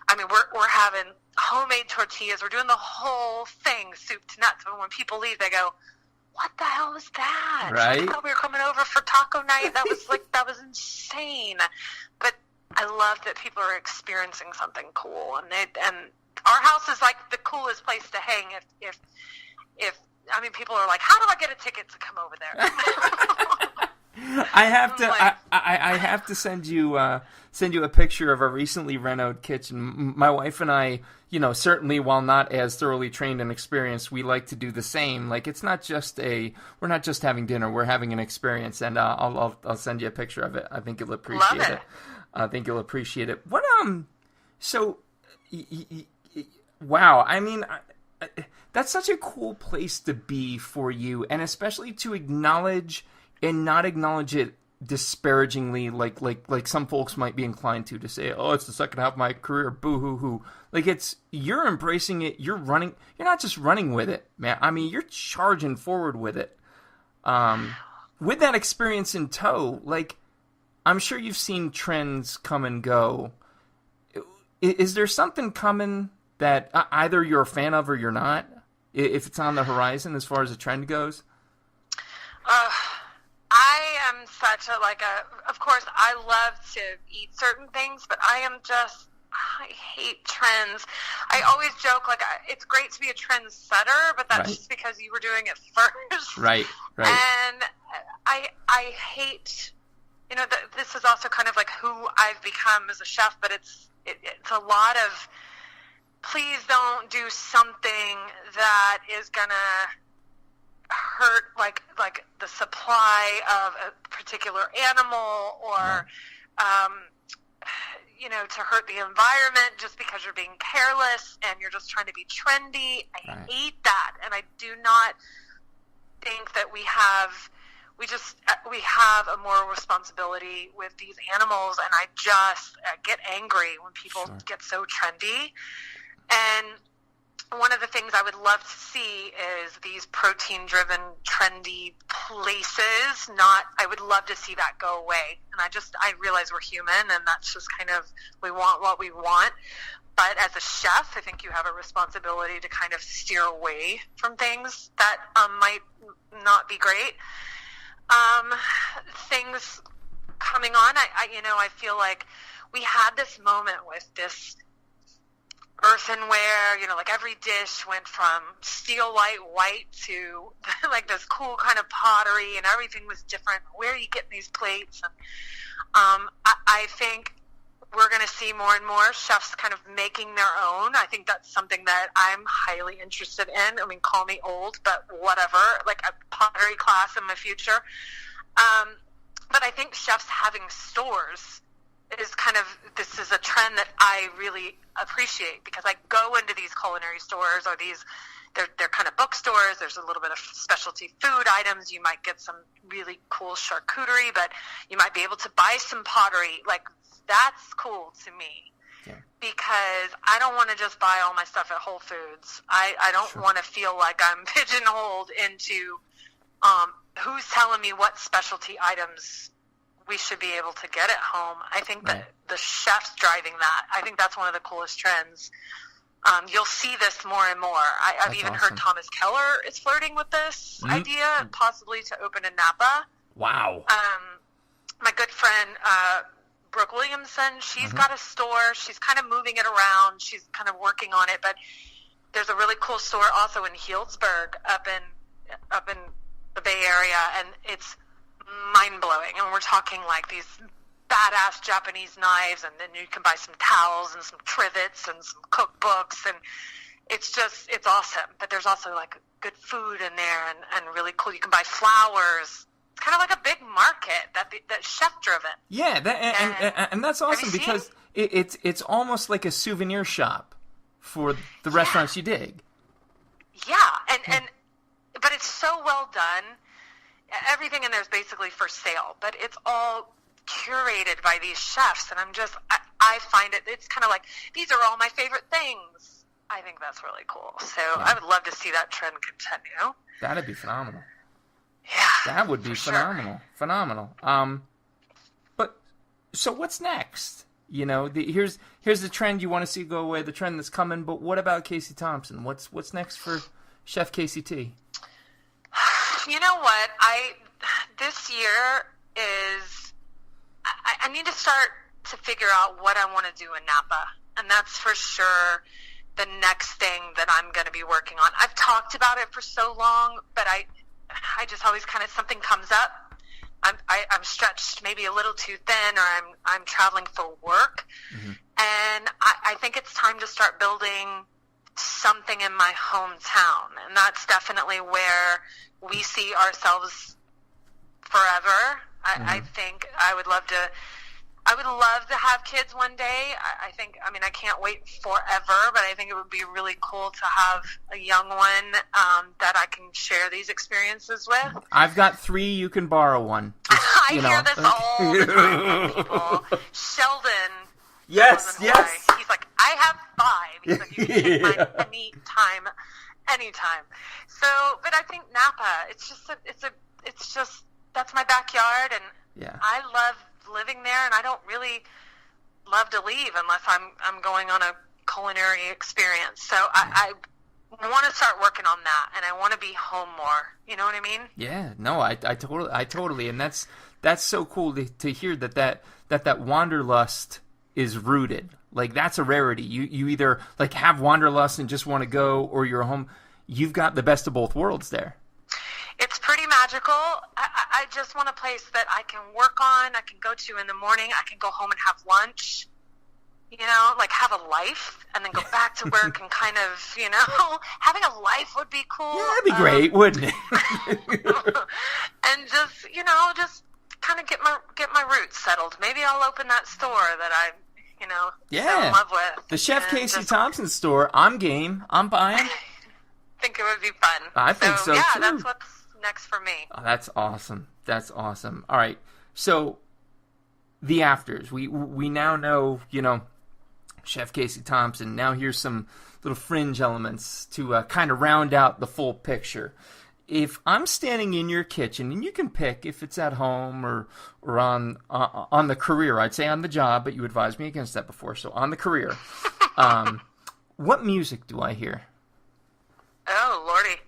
I mean, we're having homemade tortillas. We're doing the whole thing, soup to nuts. And when people leave, they go, what the hell is that? Right? I thought we were coming over for taco night. That was insane. But I love that people are experiencing something cool, and our house is like the coolest place to hang. If people are like, how do I get a ticket to come over there? I have to send you a picture of a recently renovated kitchen. My wife and I, certainly while not as thoroughly trained and experienced, we like to do the same. Like, it's not just we're not just having dinner, we're having an experience, and I'll send you a picture of it. I think you'll appreciate it. I think you'll appreciate it. What wow, I mean, that's such a cool place to be for you, and especially to acknowledge and not acknowledge it disparagingly, like some folks might be inclined to say, oh, it's the second half of my career, boo-hoo-hoo. Like, you're embracing it, you're not just running with it, man. I mean, you're charging forward with it. With that experience in tow, like, I'm sure you've seen trends come and go. Is there something coming that either you're a fan of or you're not, if it's on the horizon as far as the trend goes? I am such of course, I love to eat certain things, but I hate trends. I always joke, it's great to be a trendsetter, but that's just because you were doing it first. Right. And I hate, this is also kind of like who I've become as a chef, but it's a lot of, please don't do something that is gonna hurt like the supply of a particular animal, or to hurt the environment just because you're being careless and you're just trying to be trendy. I hate that, and I do not think that we have a moral responsibility with these animals, and I just get angry when people get so trendy. And one of the things I would love to see is these protein-driven, trendy places. I would love to see that go away. And I realize we're human, and that's just kind of, we want what we want. But as a chef, I think you have a responsibility to kind of steer away from things that might not be great. Things coming on, I feel like we had this moment with this earthenware, like every dish went from steel white to like this cool kind of pottery, and everything was different. Where are you getting these plates? And I think we're going to see more and more chefs kind of making their own. I think that's something that I'm highly interested in. I mean, call me old, but whatever, like a pottery class in my future. But I think chefs having stores is this is a trend that I really appreciate, because I go into these culinary stores, or they're kind of bookstores. There's a little bit of specialty food items. You might get some really cool charcuterie, but you might be able to buy some pottery. Like, that's cool to me. Yeah. Because I don't want to just buy all my stuff at Whole Foods. I don't want to feel like I'm pigeonholed into who's telling me what specialty items we should be able to get at home. I think that the chef's driving that. I think that's one of the coolest trends. You'll see this more and more. I've even heard Thomas Keller is flirting with this idea, possibly to open in Napa. Wow. My good friend, Brooke Williamson, she's got a store. She's kind of moving it around. She's kind of working on it, but there's a really cool store also in Healdsburg up in the Bay Area, and it's mind-blowing. And we're talking like these badass Japanese knives, and then you can buy some towels and some trivets and some cookbooks, and it's awesome. But there's also like good food in there, and really cool. You can buy flowers. It's kind of like a big market that's chef-driven. Yeah, and that's awesome, because it's almost like a souvenir shop for the restaurants you dig. Yeah, but it's so well done. Everything in there is basically for sale, but it's all curated by these chefs, and I find it's kind of like, these are all my favorite things. I think that's really cool. So I would love to see that trend continue. That'd be phenomenal. Yeah. That would be phenomenal. Sure. Phenomenal. But so what's next? You know, here's the trend you want to see go away, the trend that's coming, but what about Casey Thompson? What's next for Chef Casey T? You know what? This year is, I need to start to figure out what I want to do in Napa. And that's for sure the next thing that I'm going to be working on. I've talked about it for so long, but I just always kind of, something comes up. I'm stretched maybe a little too thin, or I'm traveling for work. Mm-hmm. And I think it's time to start building something in my hometown. And that's definitely where we see ourselves forever. I think I would love to have kids one day. I can't wait forever, but I think it would be really cool to have a young one that I can share these experiences with. I've got 3. You can borrow one. I hear this all the time from people. Sheldon. Yes. He's like, I have 5. He's like, you can take mine anytime. So, but I think Napa, it's just that's my backyard, and I love living there, and I don't really love to leave unless I'm going on a culinary experience. So I want to start working on that, and I want to be home more. You know what I mean? Yeah. No, I totally, and that's so cool to hear that Wanderlust is rooted. Like, that's a rarity. You either like have Wanderlust and just want to go, or you're home. You've got the best of both worlds there. It's pretty magical. I just want a place that I can work on, I can go to in the morning, I can go home and have lunch, you know, like have a life, and then go back to work and kind of, you know, having a life would be cool. Yeah, that'd be great, wouldn't it? And just, you know, just kind of get my roots settled. Maybe I'll open that store that I, you know, fell in love with. The Chef Casey Thompson store. I'm game. I'm buying. I think it would be fun. I think so yeah, too. That's what's next for me. Oh, that's awesome. That's awesome. All right. So the afters. We now know, you know, Chef Casey Thompson. Now here's some little fringe elements to kind of round out the full picture. If I'm standing in your kitchen, and you can pick if it's at home or on the career, I'd say on the job, but you advised me against that before, so on the career, what music do I hear? Oh, Lordy.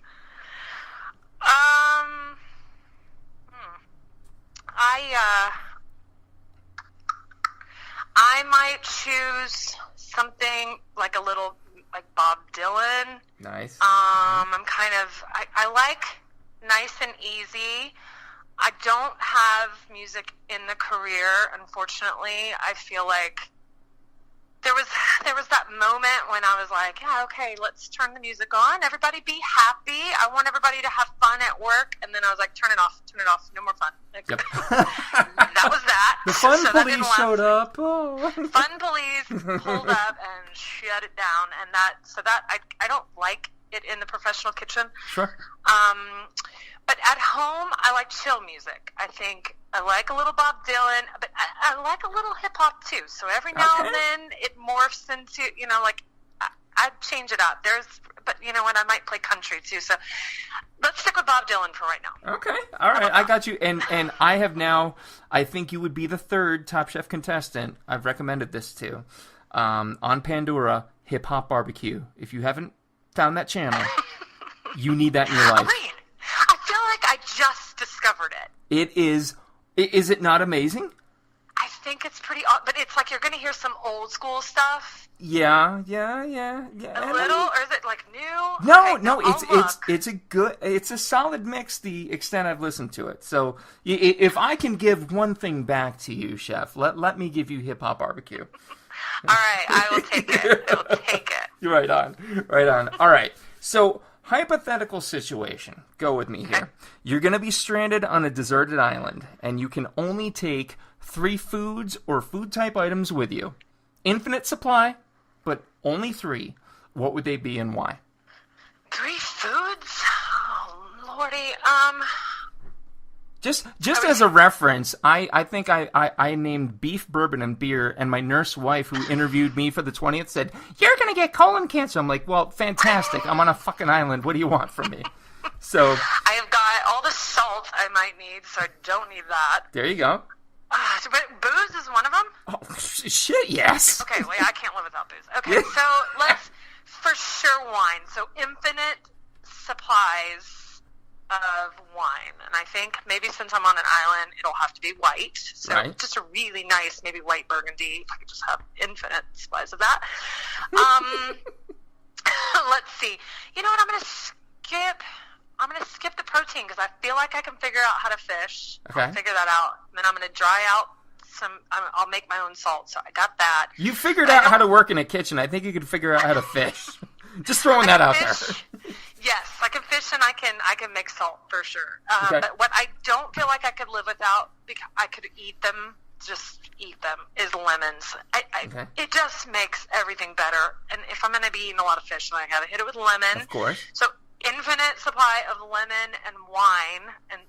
I might choose something like a little, like Bob Dylan. Nice. I'm kind of, I like nice and easy. I don't have music in the career, unfortunately. I feel like there was that moment when I was like, yeah, okay, let's turn the music on. Everybody be happy. I want everybody to have fun at work. And then I was like, turn it off. No more fun. Like, yep. That was that. The fun police showed up. Oh. Fun police pulled up and shut it down. And I don't like it in the professional kitchen. Sure. But at home, I like chill music. I think I like a little Bob Dylan, but I like a little hip-hop, too. So every now and then, it morphs into, you know, like, I'd change it up. But you know what, I might play country, too. So let's stick with Bob Dylan for right now. Okay. All right, I got you. And I have now, I think you would be the 3rd Top Chef contestant I've recommended this to. On Pandora, Hip Hop BBQ. If you haven't found that channel, you need that in your life. Wait. I feel like I just discovered it. It is. Is it not amazing? I think it's pretty, but it's like you're going to hear some old school stuff. Yeah. A little, or is it like new? No, it's a solid mix. The extent I've listened to it. So if I can give one thing back to you, Chef, let me give you Hip Hop BBQ. All right, I will take it. You're right on. All right, so. Hypothetical situation. Go with me here. You're going to be stranded on a deserted island, and you can only take 3 foods or food type items with you. Infinite supply, but only 3. What would they be and why? 3 foods? Oh, Lordy. Just as a reference, I think I named beef, bourbon, and beer, and my nurse wife who interviewed me for the 20th said, "You're going to get colon cancer." I'm like, well, fantastic. I'm on a fucking island. What do you want from me? So I have got all the salt I might need, so I don't need that. there you go. But booze is one of them? Oh, shit, yes. Okay, well, I can't live without booze. Okay, so let's, for sure, wine. So infinite supplies of wine. And I think maybe since I'm on an island, it'll have to be white. So just a really nice, maybe white Burgundy, if I could just have infinite supplies of that. Let's see. You know what, I'm going to skip the protein because I feel like I can figure out how to fish. Okay. I'll figure that out. And then I'm going to dry out I'll make my own salt. So I got that. You figured out how to work in a kitchen. I think you could figure out how to fish. Just throwing that out there. Yes, I can fish and I can make salt for sure. Okay. But what I don't feel like I could live without, because I could just eat them, is lemons. Okay. It just makes everything better. And if I'm going to be eating a lot of fish, then I got to hit it with lemon. Of course. So infinite supply of lemon and wine. And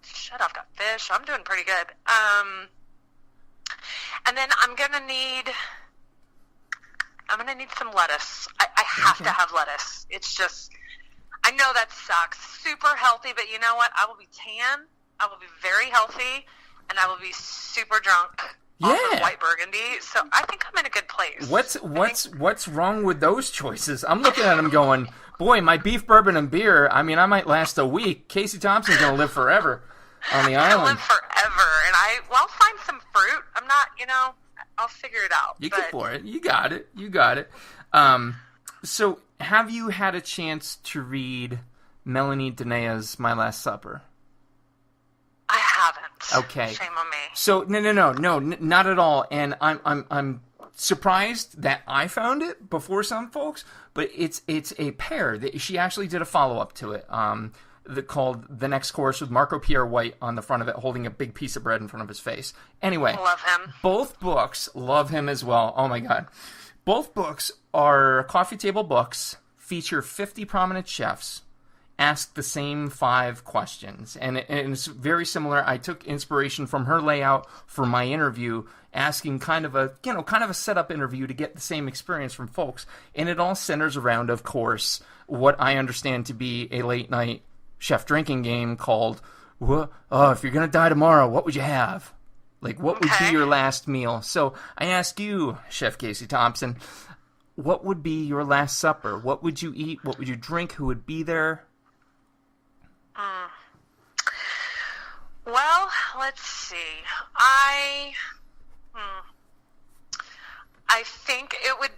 shit, I've got fish. I'm doing pretty good. And then I'm going to need some lettuce. I have to have lettuce. It's just, I know that sucks. Super healthy, but you know what? I will be tan. I will be very healthy, and I will be super drunk off of white Burgundy. So I think I'm in a good place. What's wrong with those choices? I'm looking at them going, boy, my beef, bourbon, and beer. I mean, I might last a week. Casey Thompson's gonna live forever on the island. I'll live forever, and I'll find some fruit. I'm not, I'll figure it out. You go for it. You got it. So, have you had a chance to read Melanie Denea's My Last Supper? I haven't. Okay. Shame on me. So no, not at all. And I'm surprised that I found it before some folks, but it's a pair that she actually did a follow up to it. Called The Next Course with Marco Pierre White on the front of it, holding a big piece of bread in front of his face. Anyway, love him. Both books, love him as well. Oh my God. Both books are coffee table books, feature 50 prominent chefs, ask the same 5 questions. And it's very similar. I took inspiration from her layout for my interview, asking kind of a setup interview to get the same experience from folks. And it all centers around, of course, what I understand to be a late night chef drinking game called, if you're going to die tomorrow, what would you have? Like, what would be your last meal? So I ask you, Chef Casey Thompson, what would be your last supper? What would you eat? What would you drink? Who would be there? Well, let's see. I think it would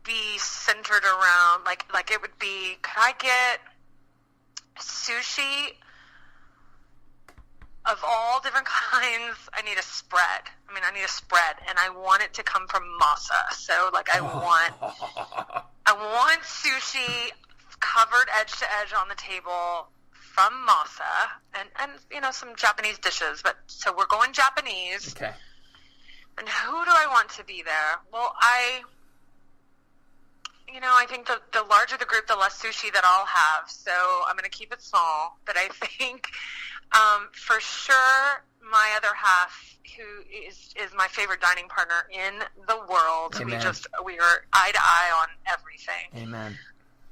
be centered around, like it would be, could I get sushi of all different kinds? I need a spread. And I want it to come from masa. So, like, I want sushi covered edge to edge on the table from masa, and some Japanese dishes. But so we're going Japanese. Okay. And who do I want to be there? Well, I think the larger the group, the less sushi that I'll have. So I'm going to keep it small. But I think for sure my other half, who is my favorite dining partner in the world. Amen. We are eye to eye on everything. Amen.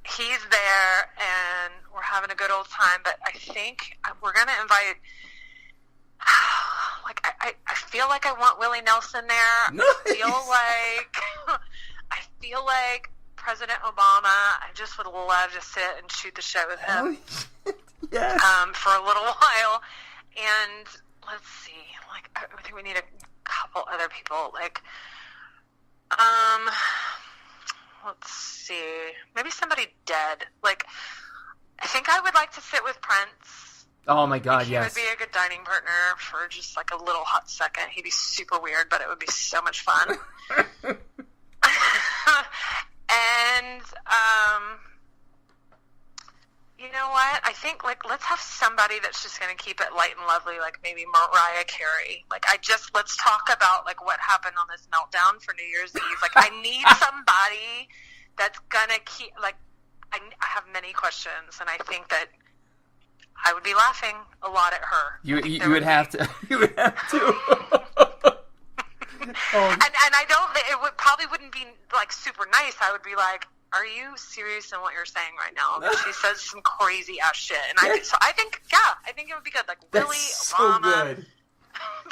He's there, and we're having a good old time. But I think we're going to invite. Like I feel like I want Willie Nelson there. Nice. I feel like President Obama. I just would love to sit and shoot the shit with him. Yes. For a little while. And let's see. Like, I think we need a couple other people. Like, let's see. Maybe somebody dead. Like, I think I would like to sit with Prince. Oh my God, He would be a good dining partner for just like a little hot second. He'd be super weird, but it would be so much fun. And, you know what? I think, like, let's have somebody that's just going to keep it light and lovely, like maybe Mariah Carey. Like, let's talk about, like, what happened on this meltdown for New Year's Eve. Like, I need somebody that's going to keep, like, I have many questions, and I think that I would be laughing a lot at her. You would have to. You would have to. And I don't. Probably wouldn't be like super nice. I would be like, "Are you serious in what you're saying right now?" Because she says some crazy ass shit, and I think it would be good. Like Willie, That's Obama. so good.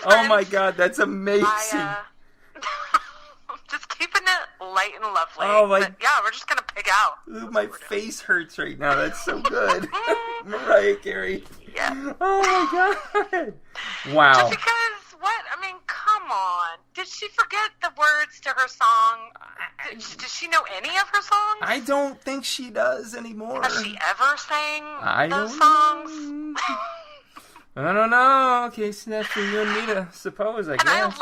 Oh my God, that's amazing. Just keeping it light and lovely. Oh my. But yeah, we're just gonna pig out. Ooh, my face hurts right now. That's so good. Mariah Carey. Yeah. Oh my God. Wow. Just because, what? I mean, come on. Did she forget the words to her song? Does she know any of her songs? I don't think she does anymore. Has she ever sang those don't songs? I don't know. Casey, that's for you and me to suppose, I guess.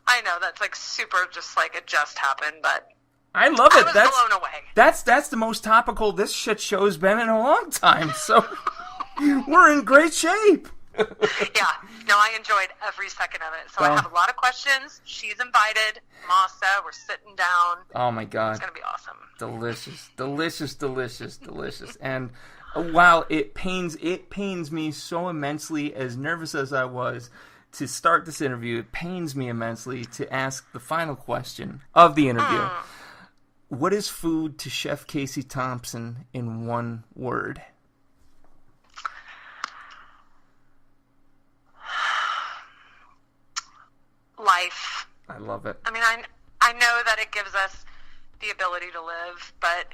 I know, that's like super just like it just happened, but I love it. I was blown away. That's the most topical this shit show's been in a long time, so we're in great shape. Yeah, no, I enjoyed every second of it. So I have a lot of questions. She's invited. Masa, we're sitting down. Oh my God. It's going to be awesome. Delicious, delicious, delicious, delicious. And wow, it pains me so immensely, as nervous as I was to start this interview, it pains me immensely to ask the final question of the interview. What is food to Chef Casey Thompson in one word? Life. I love it. I mean, I know that it gives us the ability to live, but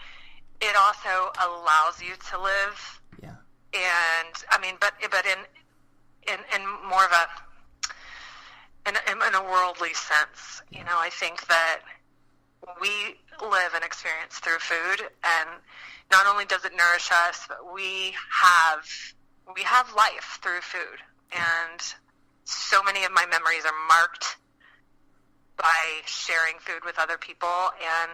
it also allows you to live. Yeah. And I mean, but in more of a in a worldly sense, you know, I think that we live and experience through food, and not only does it nourish us, but we have life through food, and so many of my memories are marked by sharing food with other people, and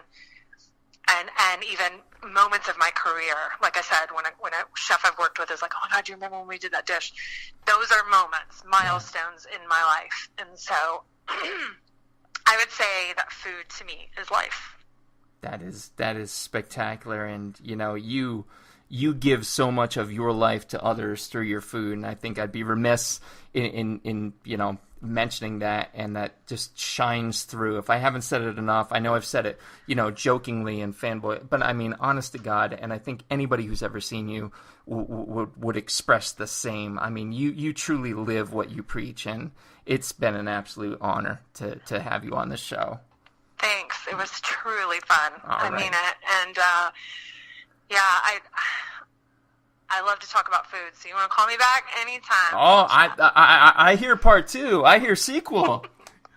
even moments of my career. Like I said, when a chef I've worked with is like, "Oh my God, do you remember when we did that dish?" Those are moments, milestones in my life, and so I would say that food to me is life. That is spectacular, and you know, you give so much of your life to others through your food, and I think I'd be remiss in you know, mentioning that, and that just shines through. If I haven't said it enough, I know I've said it, you know, jokingly and fanboy, but I mean, honest to God, and I think anybody who's ever seen you would express the same. I mean, you truly live what you preach, and it's been an absolute honor to have you on the show. Thanks. It was truly fun. I mean it. And yeah, I love to talk about food, so you want to call me back anytime. Oh, I hear part 2. I hear sequel.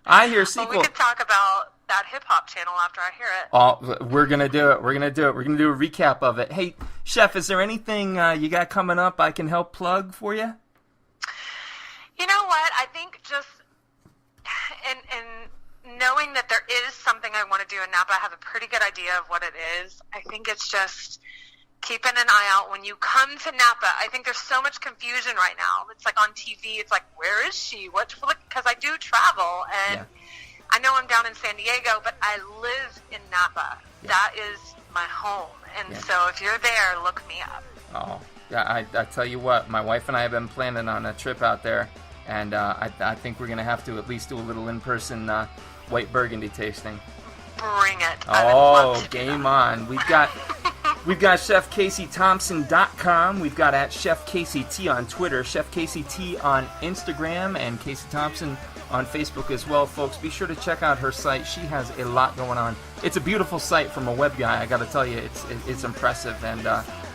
I hear sequel. Well, we could talk about that hip-hop channel after I hear it. Oh, we're going to do it. We're going to do a recap of it. Hey, Chef, is there anything you got coming up I can help plug for you? You know what? I think just in knowing that there is something I want to do in Napa, I have a pretty good idea of what it is. I think it's just keeping an eye out when you come to Napa. I think there's so much confusion right now. It's like on TV. It's like, where is she? What? Because I do travel, and I know I'm down in San Diego, but I live in Napa. Yeah. That is my home. And so if you're there, look me up. Oh, yeah. I tell you what, my wife and I have been planning on a trip out there, and I think we're going to have to at least do a little in-person white burgundy tasting. Bring it. Oh, game on. We've got ChefCaseyThompson.com. We've got at Chef Casey T on Twitter, Chef Casey T on Instagram, and Casey Thompson on Facebook as well, folks. Be sure to check out her site. She has a lot going on. It's a beautiful site from a web guy. I got to tell you, it's impressive, and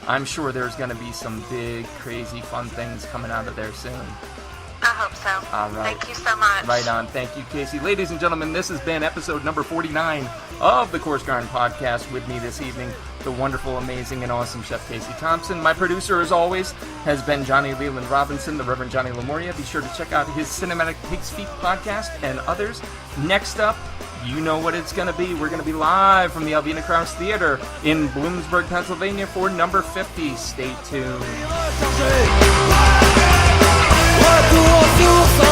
I'm sure there's going to be some big, crazy, fun things coming out of there soon. I hope so. All right. Thank you so much. Right on. Thank you, Casey. Ladies and gentlemen, this has been episode number 49 of the Coarse Grind Podcast. With me this evening, the wonderful, amazing, and awesome Chef Casey Thompson. My producer, as always, has been Johnny Leland Robinson, the Reverend Johnny Lamoria. Be sure to check out his Cinematic Pig's Feet podcast and others. Next up, you know what it's going to be. We're going to be live from the Alvina Krause Theater in Bloomsburg, Pennsylvania for number 50. Stay tuned. What do I feel so